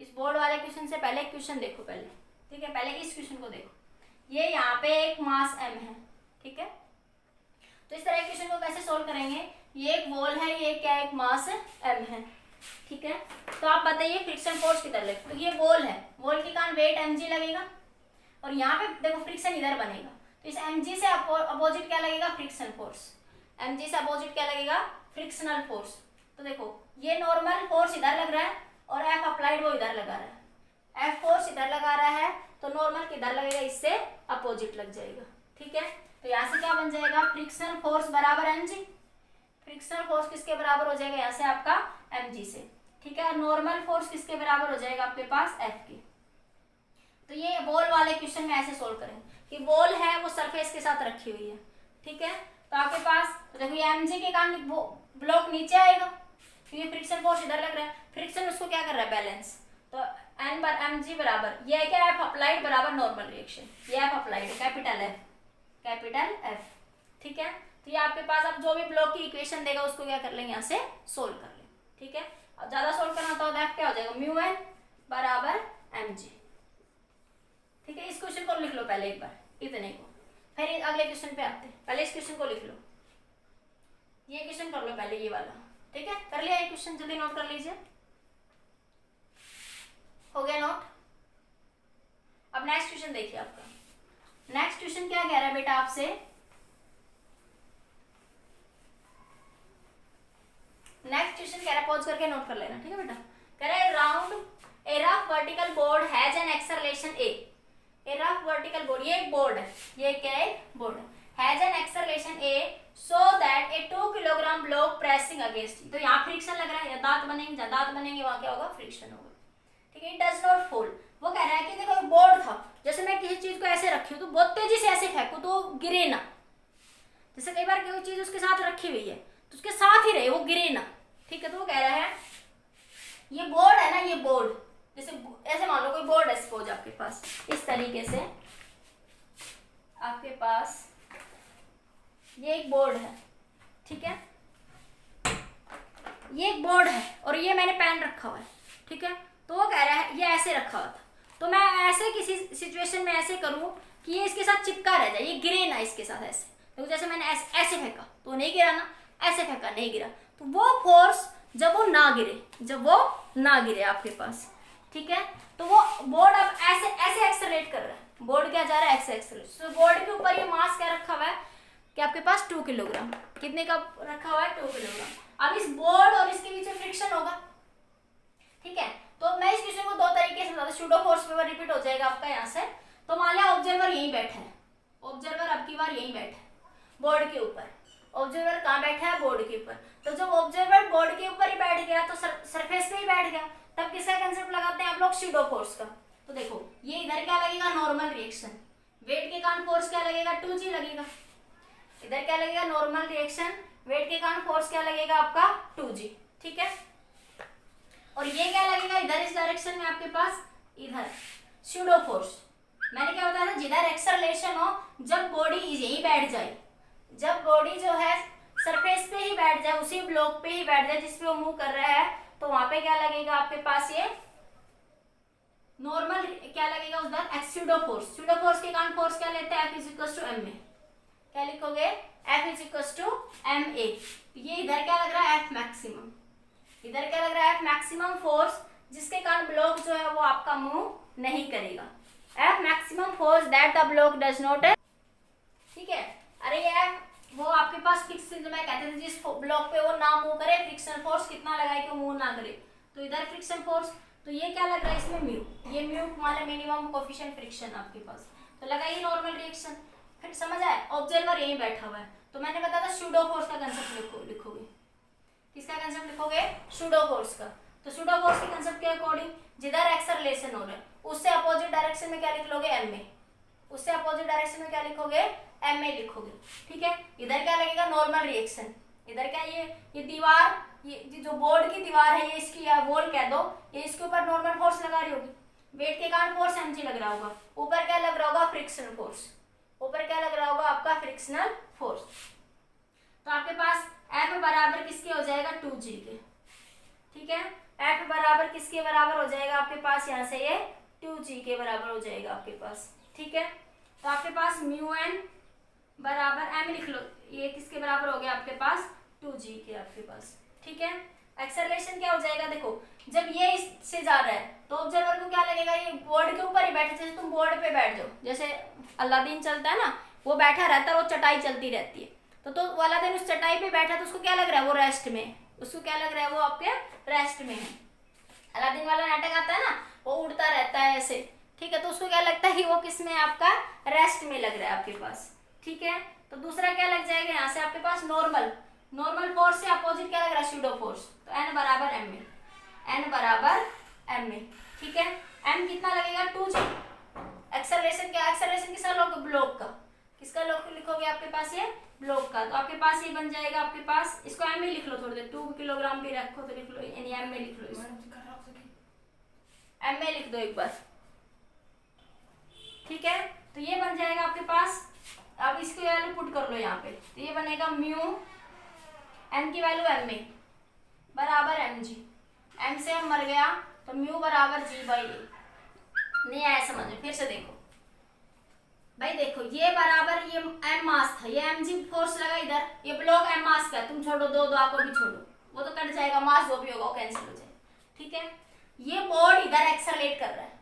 इस बोर्ड वाले क्वेश्चन से पहले क्वेश्चन देखो पहले, ठीक है। पहले इस क्वेश्चन को देखो, ये यहाँ पे एक मास m है, ठीक है। तो इस तरह क्वेश्चन को कैसे सोल्व करेंगे, ये एक बॉल है, ये क्या एक मास m है, ठीक है। तो आप बताइए फ्रिक्शन फोर्स किधर लगेगा, तो ये बॉल है, बॉल के कारण वेट mg लगेगा, और यहाँ पे देखो फ्रिक्शन इधर बनेगा, तो इस mg से अपोजिट क्या लगेगा, फ्रिक्शन फोर्स। mg से अपोजिट क्या लगेगा, फ्रिक्शनल फोर्स। तो देखो ये नॉर्मल फोर्स इधर लग रहा है और F अप्लाइड वो इधर लगा रहा है, F फोर्स इधर लगा रहा है तो नॉर्मल किधर लगेगा, इससे अपोजिट लग जाएगा, ठीक है। तो यहाँ से क्या बन जाएगा, फ्रिक्शनल फोर्स बराबर mg, फ्रिक्शनल फोर्स किसके बराबर हो जाएगा, यहाँ से आपका mg से, ठीक है। और नॉर्मल फोर्स किसके बराबर हो जाएगा आपके पास, F के। तो ये बॉल वाले क्वेश्चन में ऐसे सोल्व करेंगे कि बॉल है वो सरफेस के साथ रखी हुई है, ठीक है। तो आपके पास देखो ये mg के कारण ब्लॉक नीचे आएगा क्योंकि फ्रिक्शन फोर्स इधर लग रहा है, फ्रिक्शन उसको क्या कर रहा है, बैलेंस। तो n बार mg बराबर ये है क्या, F अप्लाइड बराबर नॉर्मल रिएक्शन, ये F अप्लाइड है, कैपिटल F, ठीक है। तो ये आपके पास अब जो भी ब्लॉक की इक्वेशन देगा उसको क्या कर लेंगे, यहाँ से सोल्व कर लेंगे, ठीक है। अब ज्यादा सोल्व करना तो F क्या हो जाएगा, म्यू n बराबर mg, ठीक है। इस क्वेश्चन को लिख लो पहले एक बार, इतने को, फिर अगले क्वेश्चन पे आते हैं। पहले इस क्वेश्चन को लिख लो, ये क्वेश्चन कर लो पहले, ये वाला, ठीक है। कर लिया ये क्वेश्चन, जल्दी नोट कर लीजिए, हो गया नोट। अब नेक्स्ट क्वेश्चन देखिए आपका, नेक्स्ट क्वेश्चन क्या कह रहा है बेटा आपसे, नेक्स्ट क्वेश्चन कह रहा है, पॉज करके नोट कर लेना, ठीक है बेटा। कह रहा है round A rough vertical board has an acceleration A rough vertical board, ये एक बोर्ड है, ये क्या है, बोर्ड है, has an acceleration A so that A 2 kilogram block pressing against, तो यहाँ फ्रिक्शन लग रहा है, या दांत बनेंगे, जहाँ दांत बनेंगे वहां क्या होगा, फ्रिक्शन होगा, ठीक है। इट डज नॉट फॉल, वो कह रहा है कि देखो बोर्ड था, जैसे मैं किसी चीज को ऐसे रखी हूँ तो बहुत तेजी से ऐसे फेंकू तो गिरे ना, जैसे कई बार कोई चीज उसके साथ रखी हुई है तो उसके साथ ही रहे, वो गिरे ना, ठीक है। तो वो कह रहा है ये बोर्ड है ना, ये बोर्ड, जैसे ऐसे मान लो कोई बोर्ड है सपोज आपके पास, इस तरीके से आपके पास ये एक बोर्ड है, ठीक है, ये एक बोर्ड है और ये मैंने पेन रखा हुआ है, ठीक है। तो वो कह रहा है ये ऐसे रखा हुआ था, तो मैं ऐसे किसी सिचुएशन में ऐसे करूं कि ये इसके साथ चिपका रह जाए, ये गिरे ना इसके साथ ऐसे, तो जैसे मैंने ऐसे फेंका तो नहीं गिरा ना, ऐसे फेंका नहीं गिरा, तो वो फोर्स जब वो ना गिरे आपके पास, ठीक है। तो वो बोर्ड अब ऐसे ऐसे एक्सेलरेट कर रहा है, बोर्ड क्या जा रहा है, ऐसे एक्सेलरेट। तो बोर्ड के ऊपर ये मास क्या रखा हुआ है कि आपके पास 2 किलोग्राम, कितने का रखा हुआ है, 2 किलोग्राम। अब इस बोर्ड और इसके बीच में फ्रिक्शन होगा, ठीक है। तो मैं इस क्वेश्चन को दो तरीके से बताता हूं, सूडो फोर्स पेपर रिपीट हो जाएगा आपका यहाँ से। तो मान लिया ऑब्जर्वर यहीं बैठा है, ऑब्जर्वर अब की बार यहीं बैठा है बोर्ड के ऊपर, ऑब्जर्वर कहाँ बैठा है, बोर्ड के ऊपर। तो जब ऑब्जर्वर बोर्ड के ऊपर ही बैठ गया तो सरफेस पे ही बैठ गया, तब किसका कंसेप्ट लगाते हैं आप लोग, सूडो फोर्स का। तो देखो ये इधर क्या लगेगा, नॉर्मल रिएक्शन, वेट के कारण फोर्स क्या लगेगा, 2g लगेगा, इधर क्या लगेगा, नॉर्मल रिएक्शन, वेट के कारण फोर्स क्या लगेगा आपका, 2g, ठीक है। और ये क्या लगेगा इधर, इस डायरेक्शन में आपके पास इधर सूडो फोर्स। मैंने क्या बताया था, जिधर एक्सेलरेशन हो, जब बॉडी यहीं बैठ जाए, जब बॉडी जो है सरफेस पे ही बैठ जाए, उसी ब्लॉक पे ही बैठ जाए जिसपे वो मूव कर रहा है, तो वहां पे क्या लगेगा आपके पास, ये नॉर्मल क्या लगेगा उधर, सूडो फोर्स। सूडो फोर्स के कारण फोर्स क्या लेते हैं, F is equal to ma, क्या लिखोगे, F is equal to ma। ये इधर क्या लग रहा है, F मैक्सिमम, इधर क्या लग रहा है, F मैक्सिमम फोर्स, जिसके कारण ब्लॉक जो है वो आपका मूव नहीं करेगा, F maximum force that the block does not, ठीक है। अरे ये वो आपके पास फिक्स, जो मैं कहते थे जिस ब्लॉक पे वो ना मूव करे, फ्रिक्शन फोर्स कितना लगाए कि वो मूव ना करे, तो इधर फ्रिक्शन फोर्स, तो ये क्या लग रहा है इसमें, म्यू, ये म्यू मतलब मिनिमम कोफिशिएंट फ्रिक्शन आपके पास, तो लगाइए नॉर्मल रिएक्शन। फिर समझ आया, ऑब्जर्वर यहीं बैठा हुआ है, तो मैंने बताया था सूडो फोर्स का कंसेप्ट लिखोगे, किसका कंसेप्ट लिखोगे, सूडो फोर्स का। तो सूडो फोर्स के कंसेप्ट के अकॉर्डिंग जिधर एक्सेलरेशन हो रहा है उससे अपोजिट डायरेक्शन में क्या लिख लोगे, ma, उससे अपोजिट डायरेक्शन में क्या लिखोगे, ma लिखोगे, ठीक है। इधर क्या लगेगा, नॉर्मल रिएक्शन, इधर क्या ये दीवार, ये जो बोर्ड की दीवार है, ये इसकी या वॉल कह दो, ये इसके ऊपर नॉर्मल फोर्स लगा रही होगी, वेट के कारण फोर्स mg लग रहा होगा, ऊपर क्या लग रहा होगा, फ्रिक्शन फोर्स, ऊपर क्या लग रहा होगा आपका, फ्रिक्शनल फोर्स। तो आपके पास एफ बराबर किसके हो जाएगा 2g के, ठीक है। एफ बराबर किसके बराबर हो जाएगा आपके पास, यहाँ से ये 2g के बराबर हो जाएगा आपके पास, ठीक है। तो आपके पास म्यू एन बराबर एम लिख लो, ये किसके बराबर हो गया आपके पास 2g के आपके पास, ठीक है। एक्सेलरेशन क्या हो जाएगा, देखो जब ये इससे जा रहा है तो ऑब्जर्वर को क्या लगेगा, ये बोर्ड के ऊपर ही बैठे, जैसे तुम बोर्ड पे बैठ जाओ, जैसे अलादीन चलता है ना, वो बैठा रहता है, वो चटाई चलती रहती है, तो वो अलादीन उस चटाई पे बैठा तो उसको क्या लग रहा है, वो रेस्ट में, उसको क्या लग रहा है, वो आपके रेस्ट में है। अलादीन वाला नाटक आता है ना, वो उड़ता रहता है ऐसे, ठीक है, तो उसको क्या लगता है कि वो किस में आपका रेस्ट में लग रहा है आपके पास, ठीक है। तो दूसरा क्या लग जाएगा, यहाँ से आपके पास नॉर्मल फोर्स से अपोजिट क्या लग रहा है, स्यूडो फोर्स, तो एन बराबर एम में, एन बराबर एम में, ठीक है। एम कितना लगेगा 2g। एक्सेलरेशन क्या, एक्सेलरेशन किसका लोग, ब्लॉक का, किसका लोग लिखोगे आपके पास ये ब्लॉक का, तो आपके पास ये बन जाएगा आपके पास, इसको एम में लिख लो थोड़ी देर, 2 किलोग्राम भी रखो तो लिख लो, यानी एम में लिख लो, एम में लिख दो एक बार, ठीक है। तो ये बन जाएगा आपके पास, अब इसकी वैल्यू पुट कर लो यहाँ पे, तो ये बनेगा म्यू एन की वैल्यू एम में बराबर एम जी, एम से एम मर गया तो म्यू बराबर जी बाई ए। नहीं आया समझ में, फिर से देखो भाई, देखो ये बराबर ये एम मास था, ये एम जी फोर्स लगा इधर, ये ब्लॉक एम मास का, तुम छोड़ो दो को भी छोड़ो, वो तो कट जाएगा, मास जो भी होगा वो कैंसिल हो जाएगा, ठीक है। ये बोर्ड इधर एक्सेलरेट कर रहा है,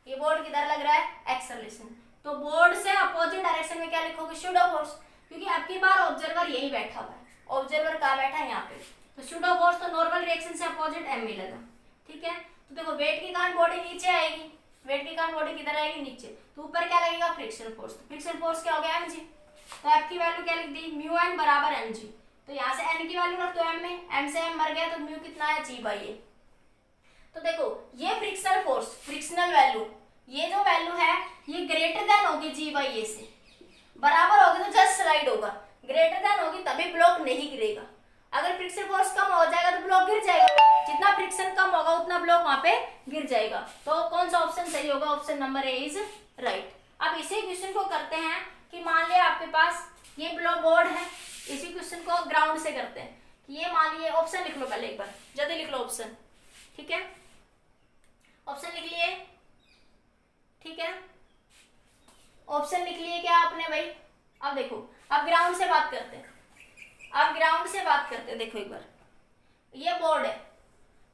ये बोर्ड किधर लग रहा है, एक्सेलरेशन, तो बोर्ड से अपोजिट डायरेक्शन में क्या लिखोगे, स्यूडो फोर्स, क्योंकि आपकी बार ऑब्जर्वर यही बैठा हुआ है, ऑब्जर्वर कहाँ बैठा है, यहाँ पे, तो स्यूडो फोर्स तो नॉर्मल रिएक्शन से अपोजिट एम में लगा, ठीक है। तो देखो वेट के कारण बॉडी नीचे आएगी, वेट के कारण बॉडी किधर आएगी, नीचे, तो ऊपर क्या लगेगा, फ्रिक्शन फोर्स, तो फ्रिक्शन फोर्स क्या हो गया mg, तो एफ की वैल्यू क्या लिख दी, म्यू एन बराबर mg, तो यहाँ से एन की वैल्यू रख दो एम में, एम से एम मर गया तो म्यू कितना है, जी बाई ए। तो देखो ये फ्रिक्शनल फोर्स, फ्रिक्शनल वैल्यू, ये जो वैल्यू है ये ग्रेटर देन होगी जी बाई ए से, बराबर होगी तो जस्ट स्लाइड होगा, ग्रेटर देन होगी तभी ब्लॉक नहीं गिरेगा, अगर फ्रिक्शन फोर्स कम हो जाएगा तो ब्लॉक गिर जाएगा, जितना फ्रिक्शन कम होगा उतना ब्लॉक वहां पे गिर जाएगा, तो कौन सा ऑप्शन सही होगा, option number A is right. अब इसी क्वेश्चन को करते हैं कि मान लिया आपके पास ये ब्लॉक बोर्ड है, इसी क्वेश्चन को ग्राउंड से करते हैं कि ये मान लिए, ऑप्शन लिख लो पहले एक बार, जल्दी लिख लो ऑप्शन, ठीक है, ऑप्शन लिख लिए, ठीक है, ऑप्शन लिख लिए क्या आपने भाई। अब देखो, अब ग्राउंड से बात करते हैं, अब ग्राउंड से बात करते हैं, देखो एक बार, ये बोर्ड है,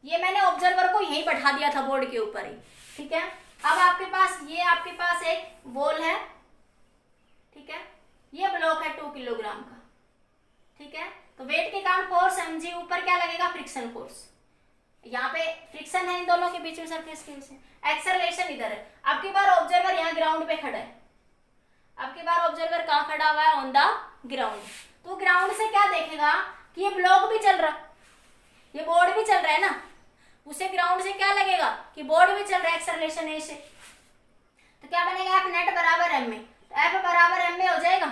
ये मैंने ऑब्जर्वर को यहीं बैठा दिया था बोर्ड के ऊपर ही, ठीक है। अब आपके पास ये आपके पास एक बॉल है, ठीक है, ये ब्लॉक है 2 किलोग्राम का, ठीक है, तो वेट के कारण फोर्स mg, ऊपर क्या लगेगा, फ्रिक्शन फोर्स, यहाँ पे फ्रिक्शन है इन दोनों के बीच में, सरफेस के बीच में, एक्सेलरेशन इधर है, आपकी बार ऑब्जर्वर यहाँ ग्राउंड पे खड़ा है, आपकी बार ऑब्जर्वर कहाँ खड़ा हुआ है, ऑन द ग्राउंड, तो ग्राउंड से क्या देखेगा कि ये ब्लॉक भी चल रहा, ये बोर्ड भी चल रहा है ना, उसे ग्राउंड से क्या लगेगा कि बोर्ड भी चल रहा है, एक्सेलरेशन है इसे, तो क्या बनेगा, एफ नेट बराबर एम में, तो एफ बराबर एम में हो जाएगा,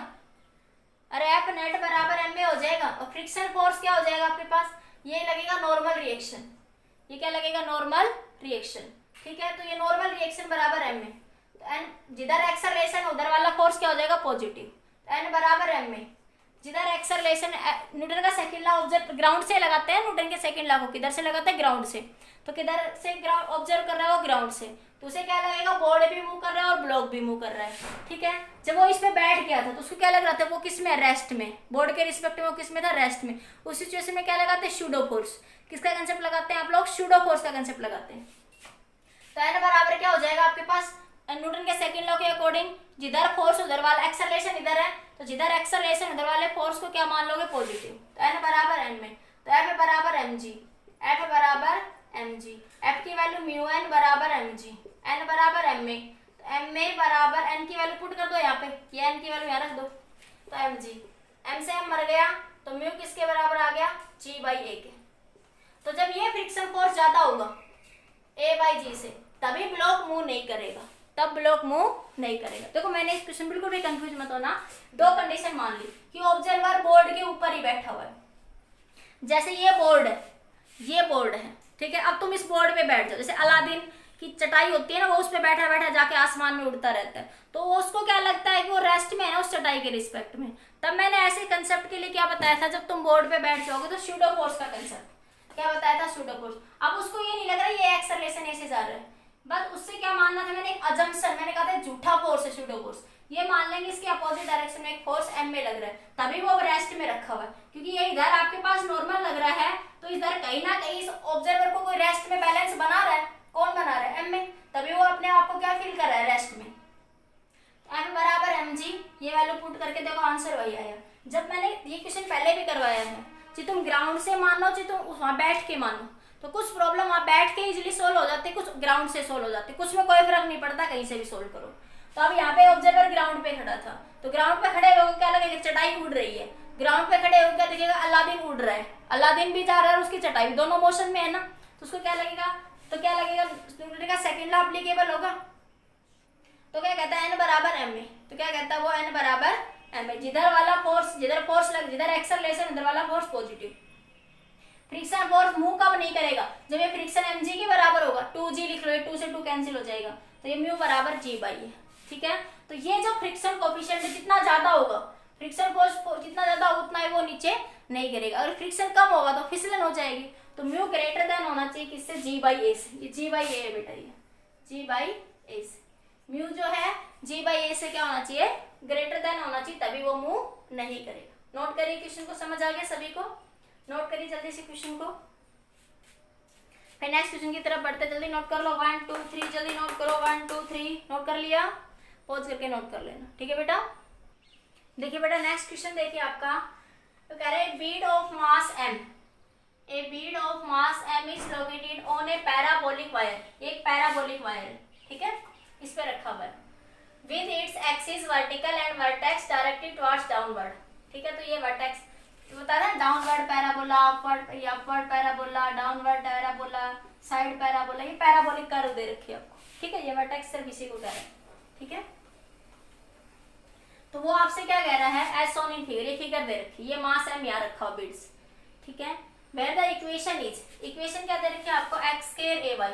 अरे एफ नेट बराबर एम में हो जाएगा, और फ्रिक्शन फोर्स क्या हो जाएगा आपके पास, ये लगेगा नॉर्मल रिएक्शन, ये क्या लगेगा, नॉर्मल रिएक्शन, ठीक है। तो ये नॉर्मल रिएक्शन बराबर एम में, तो एन जिधर एक्सेलरेशन उधर वाला फोर्स क्या हो जाएगा, पॉजिटिव, तो एन बराबर एम में, जिधर एक्सेलरेशन, न्यूटन का सेकंड लॉ ऑब्जर्व ग्राउंड से लगाते हैं, न्यूटन के सेकंड लॉ को किधर से लगाते हैं, ग्राउंड से, तो किधर से ऑब्जर्व कर रहा है वो ग्राउंड से, तो उसे क्या लगेगा, बोर्ड भी मूव कर रहा है और ब्लॉक भी मूव कर रहा है, ठीक है। जब वो इस पे बैठ गया था तो उसको क्या लग रहा था, वो किस में, रेस्ट में, बोर्ड के रिस्पेक्ट में वो किस में था, रेस्ट में, उस सिचुएशन में क्या लगाते हैं, स्यूडो फोर्स, किसका कंसेप्ट लगाते हैं आप लोग, स्यूडो फोर्स का कंसेप्ट लगाते हैं, तो एन बराबर क्या हो जाएगा आपके पास, न्यूटन के सेकंड लॉ के अकॉर्डिंग जिधर फोर्स उधर वाला एक्सेलरेशन इधर है, तो जिधर एक्सेलरेशन उधर वाले फोर्स को क्या मान लोगे, पॉजिटिव, तो एन बराबर एन में, तो एफ बराबर एम जी, एफ बराबर एम जी, एफ की वैल्यू म्यू एन बराबर एम जी, एन बराबर एम में, तो एम में बराबर एन की वैल्यू पुट कर दो यहाँ पे, ये एन की वैल्यू यहाँ रख दो, तो एम जी, एम से एम मर गया तो म्यू किसके बराबर आ गया, जी बाई ए के, तो जब ये फ्रिक्शन फोर्स ज्यादा होगा ए बाई जी से, तभी ब्लॉक मूव नहीं करेगा, तब ब्लॉक मूव नहीं करेगा। देखो मैंने इस क्वेश्चन बिल्कुल भी कंफ्यूज मत होना, दो कंडीशन मान ली कि ऑब्जर्वर बोर्ड के ऊपर ही बैठा हुआ है, जैसे ये बोर्ड है, ये बोर्ड है, ठीक है। अब तुम इस बोर्ड पे बैठ जाओ, जैसे अलादीन की चटाई होती है ना, वो उस पर बैठा बैठा जाके आसमान में उड़ता रहता है, तो उसको क्या लगता है कि वो रेस्ट में है ना उस चटाई के रिस्पेक्ट में। तब मैंने ऐसे कंसेप्ट के लिए क्या बताया था, जब तुम बोर्ड पे बैठ जाओगे तो स्यूडो फोर्स का कंसेप्ट क्या बताया था, स्यूडो फोर्स। अब उसको ये नहीं लग रहा ये एक्सेलरेशन ऐसे जा रहा है, बस उससे क्या मानना था मैंने, एक अजम्पशन, मैंने कहा था झूठा फोर्स है स्यूडो फोर्स, ये मान लेंगे इसके अपोजिट डायरेक्शन में एक फोर्स m में लग रहा है, तभी वो रेस्ट में रखा हुआ है, क्योंकि ये इधर आपके पास नॉर्मल लग रहा है, तो इधर कहीं ना कहीं इस ऑब्जर्वर को कोई रेस्ट में बैलेंस बना रहा है, कौन बना रहा है, m में, तभी वो अपने आप को क्या फील कर रहा है, रेस्ट में। m बराबर mg, ये वैल्यू पुट करके देखो आंसर वही आया। जब मैंने ये क्वेश्चन पहले भी करवाया है, चाहे तुम ग्राउंड से मानो चाहे तुम वहां बैठ के मानो, तो कुछ प्रॉब्लम वहां बैठ के इजीली सोल्व हो जाती है, कुछ ग्राउंड से सोल्व हो जाती है, कुछ में कोई फर्क नहीं पड़ता, कहीं से भी सोल्व करो। तो अब यहाँ पे ऑब्जर्वर ग्राउंड पे खड़ा था, तो ग्राउंड पे खड़े लोगों को क्या लगेगा, चटाई उड़ रही है, ग्राउंड पे खड़े होकर क्या दिखेगा, अलादीन उड़ रहा है, अलादीन भी जा रहा है और उसकी चटाई भी, दोनों मोशन में है ना, तो उसको क्या लगेगा, तो क्या लगेगा, सेकंड लॉ एप्लीकेबल होगा। तो क्या कहता है n बराबर m में, तो क्या कहता है वो n बराबर m में, जिधर वाला फोर्स, जिधर एक्सेलरेशन उधर वाला force positive. Friction force move कब नहीं करेगा, जब ये फ्रिक्शन mg के बराबर होगा, 2g लिख लो, 2 से 2 कैंसिल हो जाएगा, तो ये म्यू बराबर g बाई है, ठीक है। तो ये जो फ्रिक्शन कोफिशिएंट जितना ज्यादा होगा, फ्रिक्शन फोर्स जितना ज्यादा उतना ही वो नीचे नहीं गिरेगा, अगर फ्रिक्शन कम होगा तो फिसलन हो जाएगी, तो म्यू ग्रेटर देन होना चाहिए किससे, g बाई a से, ये g बाई a है बेटा, ये g बाई a से, म्यू जो है g बाई a से क्या होना चाहिए, ग्रेटर देन होना चाहिए, तभी वो मूव नहीं करेगा। नोट करिए, क्वेश्चन को समझ आ गया सभी को, नोट करिए जल्दी से क्वेश्चन को। फिर नेक्स्ट क्वेश्चन की तरफ बढ़ते, जल्दी नोट कर लो, 1 2 3 जल्दी नोट करो, 1 2 3 नोट कर लिया, पॉज करके नोट कर लेना, ठीक है बेटा। देखिए बेटा नेक्स्ट क्वेश्चन देखिए आपका, तो कह रहे हैं bead of mass m, A bead of mass m is located on A parabolic wire, एक पैराबोलिक वायर, ठीक है, इस पे रखा हुआ है, with its axis vertical and vertex directed towards downward, ठीक है। तो ये वर्टेक्स बता रहा है, downward parabola, upward parabola, downward parabola, side parabola, ये पैराबोलिक कर्व दे रखी है आपको, ठीक है, ये वर्टेक्स सिर्फ इसी को कह रहा है, ठीक है। तो वो आपसे क्या कह रहा है, एज शोन इन फिगर, ये फिगर दे रखी है, ये मास m यहाँ रखा हुआ बीड्स, ठीक है। Where the equation is, equation क्या दे रखी है आपको, x स्क्वायर ay,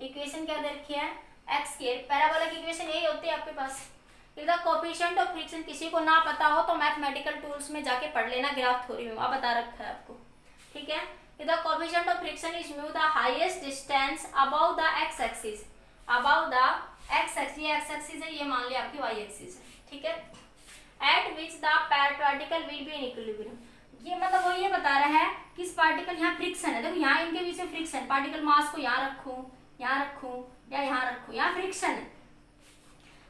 इक्वेशन क्या दे रखी है, x स्क्वायर, पैराबोला की इक्वेशन यही होती है आपके पास। द कोफिशिएंट ऑफ फ्रिक्शन, किसी को ना पता हो तो मैथमेटिकल टूल्स में जाके पढ़ लेना, ग्राफ थ्योरी में वहां बता रखा है आपको, ठीक है। The coefficient of friction is mu the highest distance above the x axis, above the x axis, ये x एक्सिस है, ये मान लिया आपकी y एक्सिस है, ठीक है। Eight which the particle will be in equilibrium, ये मतलब वो ये बता रहा है कि इस पार्टिकल, यहाँ फ्रिक्शन है, देखो यहाँ इनके बीच में फ्रिक्शन, पार्टिकल मास को यहाँ रखूं या यहाँ रखूं, यहाँ फ्रिक्शन है,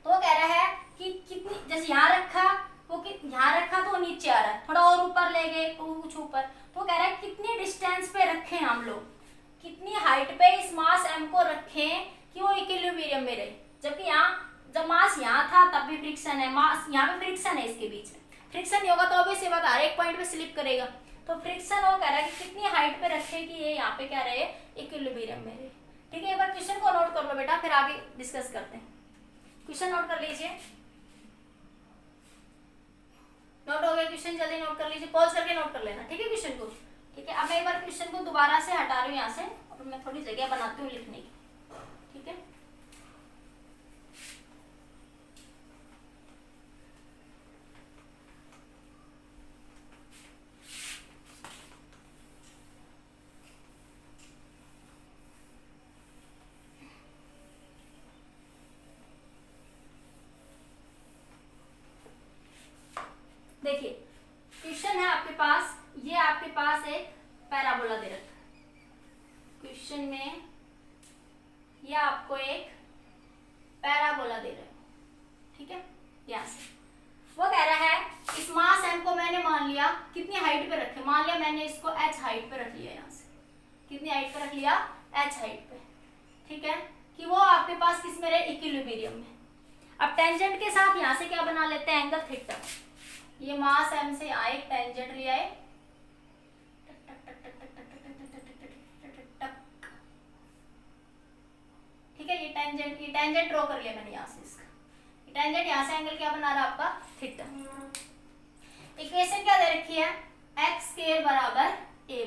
तो वो कह रहा है कि कितनी, जैसे यहाँ रखा वो, यहाँ रखा तो वो नीचे आ रहा है, थोड़ा और ऊपर ले गए कुछ ऊपर, तो कह रहा है कितनी डिस्टेंस पे रखें हम लोग, कितनी हाइट पे इस मास m को रखें कि वो इक्विलिब्रियम में रहे, जबकि यहाँ जब मास यहाँ था तब भी फ्रिक्शन है, मास यहाँ पे फ्रिक्शन है, इसके बीच में फ्रिक्शन नहीं होगा तो ऑब्वियसली बात है, एक पॉइंट पे स्लिप करेगा, तो फ्रिक्शन वो कह रहा है कि कितनी हाइट पे रखे कि ये यहाँ पे क्या रहे, इक्विलिब्रियम में रहे, ठीक है। एक बार क्वेश्चन को नोट कर लो बेटा, फिर आगे डिस्कस करते हैं। क्वेश्चन नोट कर लीजिए, नोट हो गया क्वेश्चन, जल्दी नोट कर लीजिए, पॉज करके नोट कर लेना, ठीक है क्वेश्चन को, ठीक है। अब मैं एक बार क्वेश्चन को दोबारा से हटा रही हूँ यहाँ से, और मैं थोड़ी जगह बनाती हूँ लिखने की, ठीक है। देखिए क्वेश्चन है आपके पास, ये आपके पास एक पैराबोला दे रखा है क्वेश्चन में, ये आपको एक पैराबोला दे रहा है, ठीक है। यहाँ से वो कह रहा है इस मास m को मैंने मान लिया कितनी हाइट पे रखे, मान लिया मैंने इसको h हाइट पे रख लिया, यहाँ से कितनी हाइट पे रख लिया, h हाइट पे, ठीक है, कि वो आपके पास किस में रहे, इक्विलिब्रियम में। अब टेंजेंट के साथ यहाँ से क्या बना लेते हैं, एंगल थीटा, ये मास m से आए, टेंजेंट लिया है, ठीक है, ये टेंजेंट ड्रॉ कर लिया मैंने यहाँ से, इसका टेंजेंट यहाँ से एंगल क्या बना रहा है आपका, थीटा। इक्वेशन क्या दे रखी है, x स्क्वायर बराबर ay,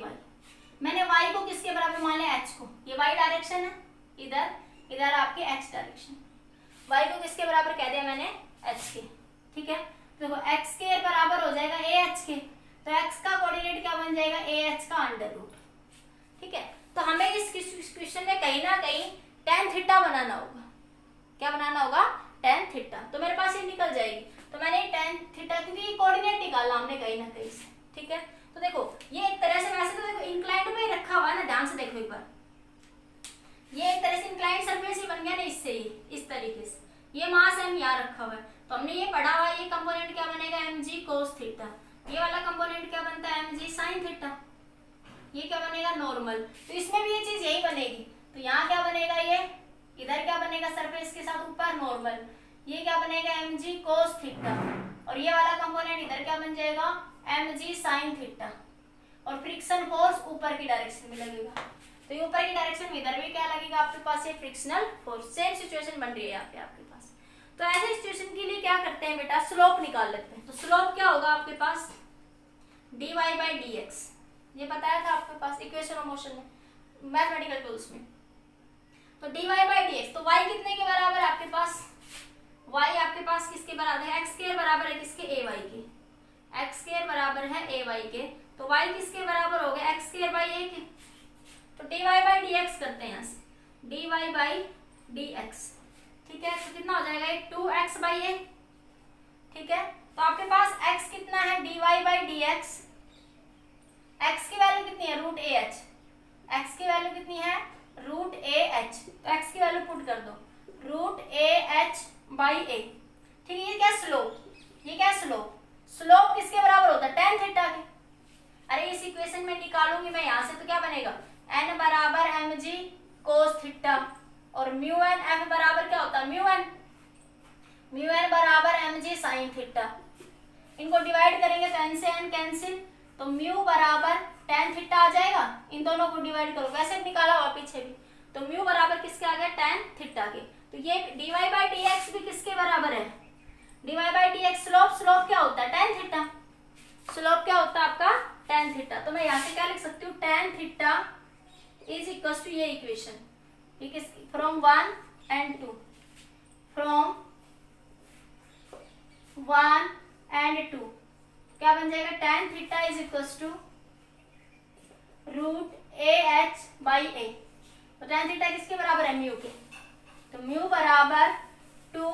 मैंने y को किसके बराबर मान लिया, h को, ये y डायरेक्शन है, इधर, इधर आपके x डायरेक्शन, y को किसके बराबर कह दिया मैंने, h के, ठीक है। देखो x के बराबर हो जाएगा ah के, तो x का कोऑर्डिनेट क्या बन जाएगा, ah का अंडर रूट, ठीक है। तो हमें इस क्वेश्चन में कहीं ना कहीं tan थीटा बनाना होगा, क्या बनाना होगा, tan थीटा। तो मेरे पास ये निकल जाएगी, तो मैंने tan थीटा, क्योंकि कोऑर्डिनेट निकालना हमने कहीं ना कहीं से, ठीक है। तो देखो ये एक तरह से, वैसे तो देखो इंक्लाइंड में ही रखा हुआ है ना, ध्यान से देखो एक बार, ये एक तरह से इंक्लाइंड सरफेस ही बन गया ना इससे ही, इस तरीके से, ये मास m यहाँ रखा हुआ है, तो हमने ये पढ़ा हुआ है, ये कंपोनेंट क्या बनेगा, mg cos थीटा, ये वाला कंपोनेंट क्या बनता है, mg sin थीटा, ये क्या बनेगा, नॉर्मल। तो इसमें भी ये चीज यही बनेगी, तो यहाँ क्या बनेगा, ये इधर क्या बनेगा, सरफेस के साथ ऊपर नॉर्मल, ये क्या बनेगा, mg cos थीटा, और ये वाला कंपोनेंट इधर क्या बन जाएगा, mg sin थीटा, और फ्रिक्शन फोर्स ऊपर की डायरेक्शन में लगेगा, तो ये ऊपर की डायरेक्शन में इधर भी क्या लगेगा आपके पास, ये फ्रिक्शनल फोर्स। सेम सिचुएशन बन रही है यहाँ पे आपके पास। तो ऐसे सिचुएशन के लिए क्या करते हैं बेटा, स्लोप निकाल लेते हैं। तो स्लोप क्या होगा आपके पास, dy बाई dx, ये बताया था आपके पास इक्वेशन ऑफ मोशन में, मैथमेटिकल टूल्स में। तो dy बाई dx, तो y कितने के बराबर है आपके पास, y आपके पास किसके बराबर है, x स्क्वायर बराबर है किसके, ay के, x स्क्वायर बराबर है ay के, तो y किसके बराबर हो गया, x स्क्वायर बाई a के। तो dy बाई dx करते हैं यहाँ से, dy बाई dx, ठीक है। तो कितना हो जाएगा, 2x बाई a, ठीक है। तो आपके पास x कितना है, dy बाई dx, x की वैल्यू कितनी है, रूट ah, x की वैल्यू कितनी है, रूट ah, तो x की वैल्यू पुट कर दो, रूट ah बाई a, ठीक है। ये क्या स्लोप, ये क्या स्लोप, स्लोप किसके बराबर होता है, tan थीटा के। अरे इस इक्वेशन में निकालूंगी मैं यहाँ से, तो क्या बनेगा, n बराबर mg cos थीटा, और म्यू n, f बराबर क्या होता है, म्यू n बराबर mg sin थीटा। इनको डिवाइड करेंगे तो n से n कैंसिल, तो म्यू बराबर tan थीटा आ जाएगा, इन दोनों को डिवाइड करो, वैसे निकाला हुआ पीछे भी, तो म्यू बराबर किसके आ गया, tan थीटा के। तो ये dy बाई dx भी किसके बराबर है, dy by dx, slope, slope क्या होता है, tan थीटा, स्लोप क्या होता है आपका, tan थीटा। तो मैं यहाँ से क्या लिख सकती हूँ, tan theta is equal to ये इक्वेशन, ठीक है, फ्रॉम 1 and 2, फ्रॉम 1 and 2 क्या बन जाएगा, tan theta is equal to root ah by a। तो tan थीटा किसके बराबर है, म्यू के, तो म्यू बराबर 2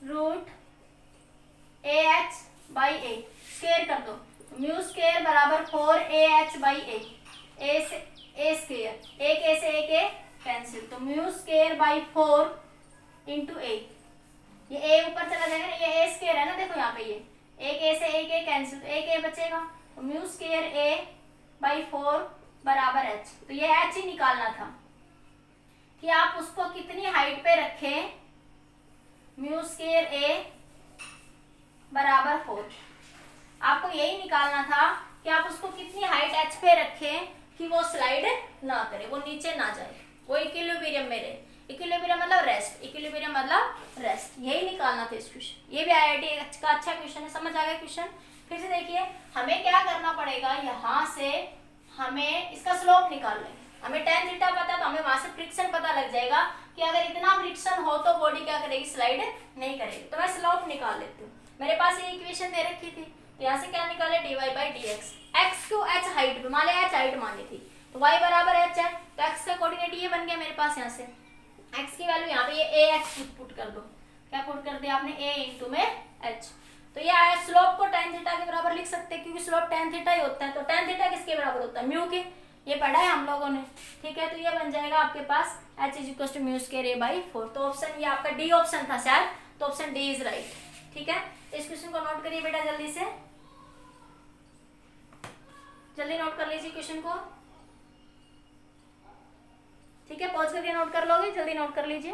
root ah by a, square कर दो, म्यू स्क्वायर बराबर 4ah बाई a, a से a स्क्वायर, एक a से एक a कैंसिल, तो mu square by 4 into a, ये a ऊपर चला जाएगा, ये a स्क्वायर है ना, देखो यहाँ पे ये एक a से एक a कैंसिल, तो एक a बचेगा, तो म्यू स्क्वायर a बाई 4 बराबर h। तो ये h ही निकालना था कि आप उसको कितनी हाइट पे रखें, म्यू स्क्वायर a बराबर 4, आपको यही निकालना था कि आप उसको कितनी हाइट h पे रखें कि वो स्लाइड ना करे, वो नीचे ना जाए, वो इक्विलिब्रियम में रहे। इक्विलिब्रियम मतलब रेस्ट, इक्विलिब्रियम मतलब रेस्ट, यही निकालना था इस क्वेश्चन। ये भी IIT का अच्छा क्वेश्चन है, समझ आ गया क्वेश्चन। फिर से देखिए, हमें क्या करना पड़ेगा, यहाँ से हमें इसका स्लोप निकाल लेंगे, हमें tan थीटा पता है, तो हमें वहां से फ्रिक्शन पता लग जाएगा कि अगर इतना फ्रिक्शन हो तो बॉडी क्या करेगी, स्लाइड नहीं करेगी। तो मैं स्लोप निकाल लेती हूँ, मेरे पास ये इक्वेशन दे रखी थी, तो यहाँ से क्या निकाले, dy बाई dx, x को h हाइट पे मान लिया, h हाइट मानी थी, तो y बराबर h है, तो x का कोऑर्डिनेट ये बन गया मेरे पास। यहाँ से x की वैल्यू यहाँ पे ये ax पुट कर दो, क्या पुट कर दिया आपने, a इंटू में h। तो ये आया, स्लोप को tan थीटा के बराबर लिख सकते हैं, क्योंकि स्लोप tan थीटा ही होता है। तो tan थीटा किसके बराबर होता है, म्यू के, ये पढ़ा है हम लोगों ने, ठीक है। तो ये बन जाएगा आपके पास h is equal to mu square a by 4। तो ऑप्शन ये आपका डी ऑप्शन था शायद, तो ऑप्शन डी इज राइट, ठीक है। इस क्वेश्चन को नोट करिए बेटा, जल्दी से, जल्दी नोट कर लीजिए क्वेश्चन को, ठीक है। पॉज करके नोट कर लोगे, जल्दी नोट कर लीजिए।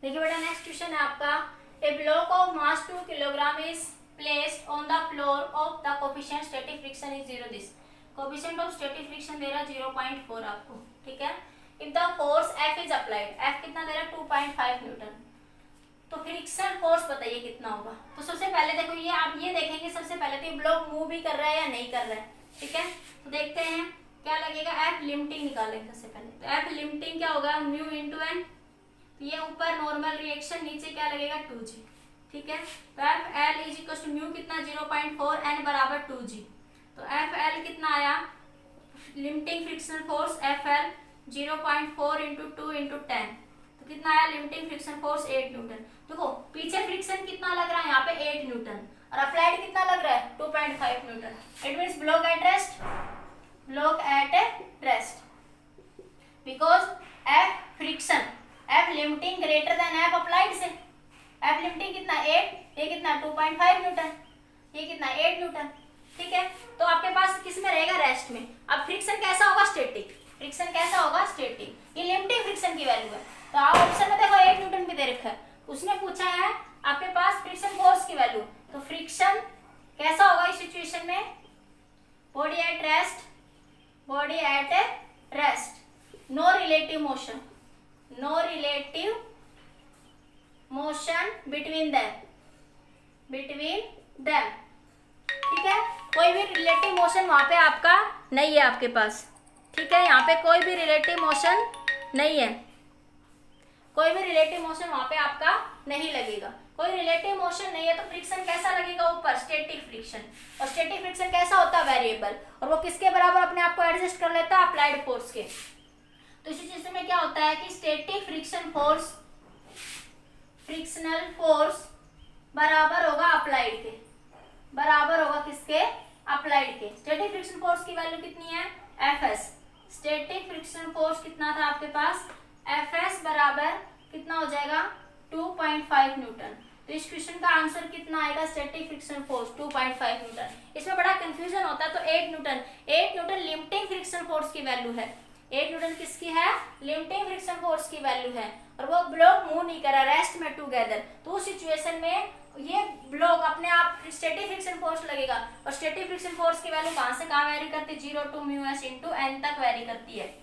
देखिए बेटा, नेक्स्ट क्वेश्चन है आपका, a block of mass 2 kilogram is placed on the floor of the coefficient static friction is 0, this coefficient of static friction दे रहा है 0.4 आपको, ठीक है। If the force F is applied, F कितना दे रहा है 2.5 न्यूटन, तो फ्रिक्शन फोर्स बताइए कितना होगा। तो सबसे पहले देखो, ये आप ये देखेंगे सबसे पहले तो ये ब्लॉक मूव भी कर रहा है या नहीं कर रहा है, ठीक है। तो देखते हैं क्या लगेगा, एफ लिमिटिंग निकालेंगे सबसे पहले। तो एफ लिमिटिंग क्या होगा, म्यू इंटू एन। ये ऊपर नॉर्मल रिएक्शन, नीचे क्या लगेगा 2g। ठीक है, तो F L is equal to mu कितना 0.4, एन बराबर 2g। तो एफ एल कितना आया, limiting frictional force F L 0.4 into 2 into 10, तो कितना आया लिमिटिंग फ्रिक्शन फोर्स 8 न्यूटन। देखो पीछे फ्रिक्शन कितना लग रहा है, यहाँ पे 8 न्यूटन, और अप्लाइड कितना लग रहा है 2.5 Newton. It means block at rest, block at rest, because F friction, F limiting greater than F applied से। एफ लिमिटिंग कितना 8, ये कितना 2.5 न्यूटन, ये कितना 8 न्यूटन। ठीक है, तो आपके पास किस में रहेगा, रेस्ट में। अब फ्रिक्शन कैसा होगा, स्टैटिक। फ्रिक्शन कैसा होगा, स्टैटिक। ये लिमिटिंग फ्रिक्शन की वैल्यू है। तो आप ऑप्शन में देखो 8 न्यूटन भी दे रखा है, उसने पूछा है आपके पास फ्रिक्शन फोर्स की वैल्यू। तो फ्रिक्शन कैसा होगा इस सिचुएशन में, body at rest, body at rest, no relative motion, no relative motion between them, between them. ठीक है, कोई भी रिलेटिव मोशन वहां पे आपका नहीं है आपके पास। ठीक है, यहाँ पे कोई भी रिलेटिव मोशन नहीं है, कोई भी रिलेटिव मोशन वहां पे आपका नहीं लगेगा, कोई रिलेटिव मोशन नहीं है। तो फ्रिक्शन कैसा लगेगा ऊपर, स्टैटिक फ्रिक्शन। और स्टैटिक फ्रिक्शन कैसा होता है, वेरिएबल, और वो किसके बराबर अपने आप को एडजस्ट कर लेता है, अप्लाइड फोर्स के। तो इसी चीज में क्या होता है कि static friction force, frictional force बराबर होगा अप्लाइड के, बराबर होगा किसके, अप्लाइड के। स्टैटिक फ्रिक्शन फोर्स की वैल्यू कितनी है, एफएस। स्टैटिक फ्रिक्शन फोर्स कितना था आपके पास, एफएस बराबर कितना हो जाएगा 2.5 न्यूटन। तो इस क्वेश्चन का आंसर कितना आएगा, स्टैटिक फ्रिक्शन फोर्स 2.5 न्यूटन। इसमें बड़ा कंफ्यूजन होता है, तो 8 Newton, 8 Newton limiting friction force की वैल्यू है। 8 न्यूटन किसकी है, लिमिटिंग फ्रिक्शन फोर्स की वैल्यू है, और वो ब्लॉक मूव नहीं करा, रेस्ट में टुगेदर। तो उस सिचुएशन में ये ब्लॉक अपने आप स्टैटिक फ्रिक्शन फोर्स लगेगा, और स्टैटिक फ्रिक्शन फोर्स की वैल्यू कहां से कहां वेरी करती है, 0 to mu S into N तक वेरी करती है,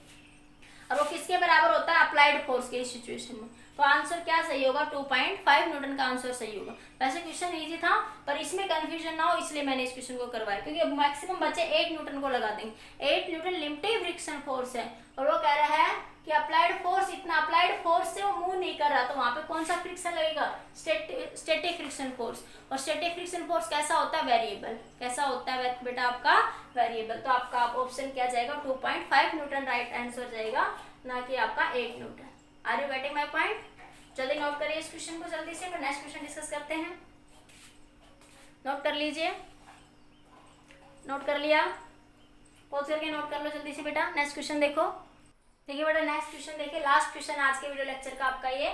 और वो किसके बराबर होता है, अप्लाइड फोर्स के सिचुएशन में। तो आंसर क्या सही होगा, 2.5 न्यूटन का आंसर सही होगा। वैसे क्वेश्चन इजी था, पर इसमें कंफ्यूजन ना हो इसलिए मैंने इस क्वेश्चन को करवाया, क्योंकि मैक्सिमम बच्चे 8 न्यूटन को लगा देंगे। 8 न्यूटन लिमिटिंग फ्रिक्शन फोर्स है, और वो कह रहा है कि अप्लाइड फोर्स, इतना अप्लाइड फोर्स से वो मूव नहीं कर रहा, तो वहां पे कौन सा फ्रिक्शन लगेगा, स्टैटिक फ्रिक्शन फोर्स। और स्टैटिक फ्रिक्शन फोर्स कैसा होता है, वेरिएबल। कैसा होता है बेटा आपका, वेरिएबल। तो आपका ऑप्शन क्या जाएगा, 2.5 न्यूटन राइट आंसर जाएगा, ना कि आपका 8 newton. Are you getting my point? जल्दी नोट करिए इस क्वेश्चन को, जल्दी से, फिर नेक्स्ट क्वेश्चन डिस्कस करते हैं। नोट कर लीजिए, नोट कर लिया, पॉज करके नोट कर लो जल्दी से बेटा। नेक्स्ट क्वेश्चन देखो, देखिए बेटा नेक्स्ट क्वेश्चन देखिए, लास्ट क्वेश्चन आज के वीडियो लेक्चर का आपका। ये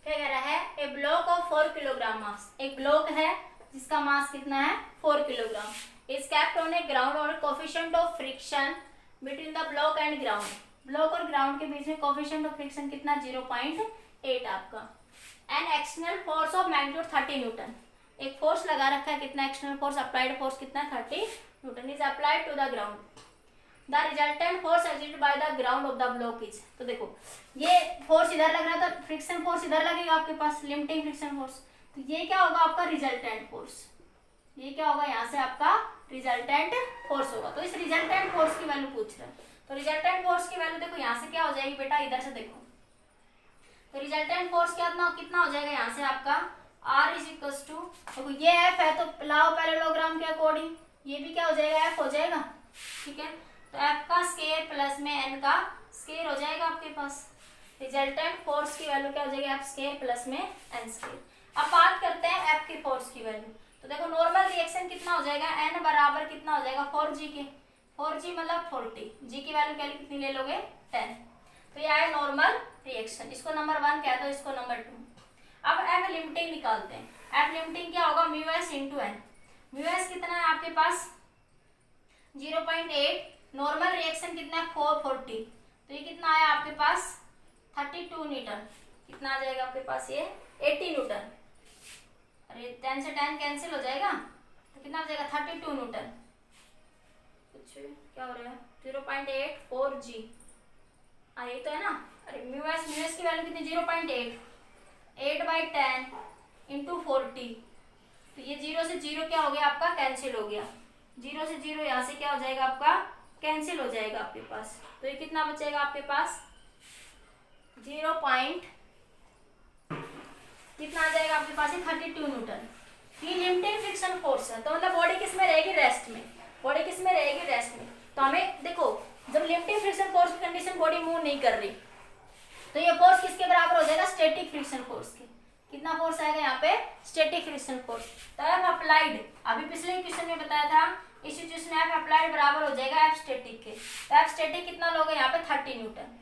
क्या कह रहा है, a block of 4 kilogram mass, एक ब्लॉक है जिसका मास कितना है 4 kilogram, is kept on a ground और coefficient of friction between the block and ground. Block और ग्राउंड के बीच में कोफिशिएंट ऑफ फ्रिक्शन कितना 0.8 आपका। And external force of magnitude 30 newton, एक फोर्स लगा रखा है, कितना एक्सटर्नल फोर्स, अप्लाइड फोर्स कितना 30 newton is applied to the ground. The resultant force exerted by the ground of the block is, तो देखो ये फोर्स इधर लग रहा है, तो फ्रिक्शन फोर्स इधर लगेगा आपके पास, लिमिटिंग फ्रिक्शन फोर्स। तो ये क्या होगा आपका रिजल्टेंट फोर्स, ये क्या होगा यहाँ से आपका रिजल्टेंट फोर्स होगा। तो इस रिजल्टेंट फोर्स की वैल्यू पूछ रहा है, तो रिजल्टेंट फोर्स की वैल्यू देखो यहाँ से क्या हो जाएगी बेटा, इधर से देखो, तो रिजल्टेंट फोर्स कितना हो जाएगा यहाँ से आपका R इज इक्वल टू, देखो ये F है तो लाओ पैरेललोग्राम के अकॉर्डिंग ये भी क्या हो जाएगा, F हो जाएगा। ठीक है, तो F का स्केयर प्लस में N का स्केयर हो जाएगा आपके पास। रिजल्टेंट फोर्स की वैल्यू क्या हो जाएगी, F स्केयर प्लस में N स्केयर। अब बात करते हैं F की फोर्स की वैल्यू, तो देखो नॉर्मल रिएक्शन कितना हो जाएगा, N बराबर कितना हो जाएगा 4G के, 4G मतलब 40, G की वैल्यू क्या कितनी ले लोगे 10। तो ये आया नॉर्मल रिएक्शन, इसको नंबर 1 कह दो, इसको नंबर 2। अब F लिमिटिंग निकालते हैं, F लिमिटिंग क्या होगा, mu S into N. Mu S कितना है आपके पास 0.8, नॉर्मल रिएक्शन कितना है 440, तो ये कितना आया आपके पास 32 न्यूटन, कितना आ जाएगा आपके पास ये 80 न्यूटन। अरे 10 से 10 कैंसिल हो जाएगा, तो कितना हो जाएगा 32 न्यूटन। कुछ क्या हो रहा है 0.84G, हाँ यही तो है ना। अरे म्यू एस की वैल्यू कितनी 0.8, 8/10 इंटू 40, तो ये 0 से 0 क्या हो गया आपका कैंसिल हो गया, 0 से 0 यहाँ से क्या हो जाएगा आपका कैंसिल हो जाएगा आपके पास, तो ये कितना बचेगा आपके पास 0 पॉइंट कितना आ जाएगा आपके पास 32 न्यूटन। ये लिमिटेड फ्रिक्शन फोर्स है, तो मतलब बॉडी किस में रहेगी, रेस्ट में। बॉडी किस में रहेगी, रेस्ट में। तो हमें देखो जब लिमिटेड फ्रिक्शन फोर्स की कंडीशन बॉडी मूव नहीं कर रही, तो ये फोर्स किसके बराबर हो जाएगा, स्टैटिक फ्रिक्शन फोर्स के। कितना फोर्स आएगा यहाँ पे, स्टैटिक फ्रिक्शन फोर्स। तो एफ अप्लाइड, अभी पिछले क्वेश्चन में बताया था, इस सिचुएशन में एफ अप्लाइड बराबर हो जाएगा एफ स्टैटिक के। तो एफ स्टैटिक कितना लोगे यहाँ पे 30 न्यूटन।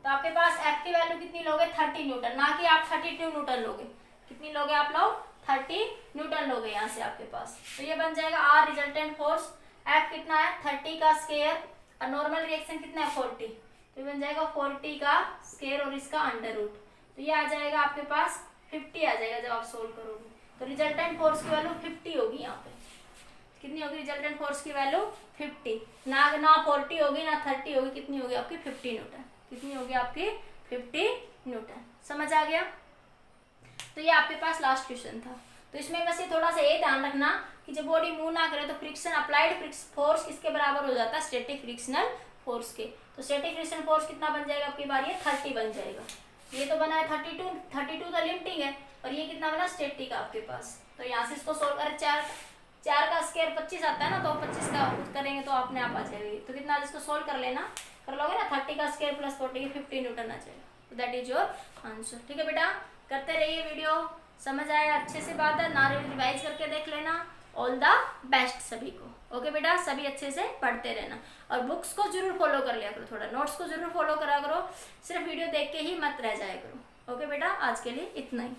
तो आपके पास एफ की वैल्यू कितनी लोगे 30 न्यूटन, ना कि आप 32 न्यूटन लोगे। कितनी लोगे आप लोग 30 न्यूटन लोगे यहाँ से आपके पास। तो ये बन जाएगा आर रिजल्टेंट फोर्स, एफ कितना है 30 का स्क्वायर और नॉर्मल रिएक्शन कितना है 40, तो ये बन जाएगा 40 का स्क्वायर और इसका अंडर रूट। तो ये आ जाएगा आपके पास 50 आ जाएगा जब आप सोल्व करोगे। तो रिजल्टेंट फोर्स की वैल्यू 50 होगी यहाँ पे। कितनी होगी रिजल्टेंट फोर्स की वैल्यू 50, ना 40 होगी ना 30 होगी, कितनी होगी आपकी 50 न्यूटन। कितनी होगी आपकी 50 न्यूटन। समझ आ गया। तो ये आपके पास लास्ट क्वेश्चन था। तो इसमें बस ये थोड़ा सा ये ध्यान रखना कि जब बॉडी मूव ना करे तो फ्रिक्शन अप्लाइड फोर्स किसके बराबर हो जाता है, स्टैटिक फ्रिक्शनल फोर्स के। तो स्टैटिक फ्रिक्शन फोर्स कितना बन जाएगा आपकी बार, ये 30 बन जाएगा। ये तो बना है 32 तो लिमिटिंग है, और ये कितना बना स्टैटिक आपके पास। तो यहाँ से इसको सोल्व करें, 4 का स्क्वायर 25 आता है ना, तो 25 का करेंगे तो अपने आप आ जाएगी। तो कितना इसको सोल्व कर लेना, कर लोगे ना, 30 का स्क्वायर प्लस 40 50 न्यूटन आ जाएगा। तो दैट इज योर आंसर। ठीक है बेटा, करते रहिए वीडियो, समझ आया अच्छे से बात है ना, रिवाइज करके देख लेना। ऑल द बेस्ट सभी को। ओके बेटा, सभी अच्छे से पढ़ते रहना और बुक्स को जरूर फॉलो कर लिया करो, थोड़ा नोट्स को जरूर फॉलो करा करो, सिर्फ वीडियो देख के ही मत रह जाया करो। ओके बेटा, आज के लिए इतना ही।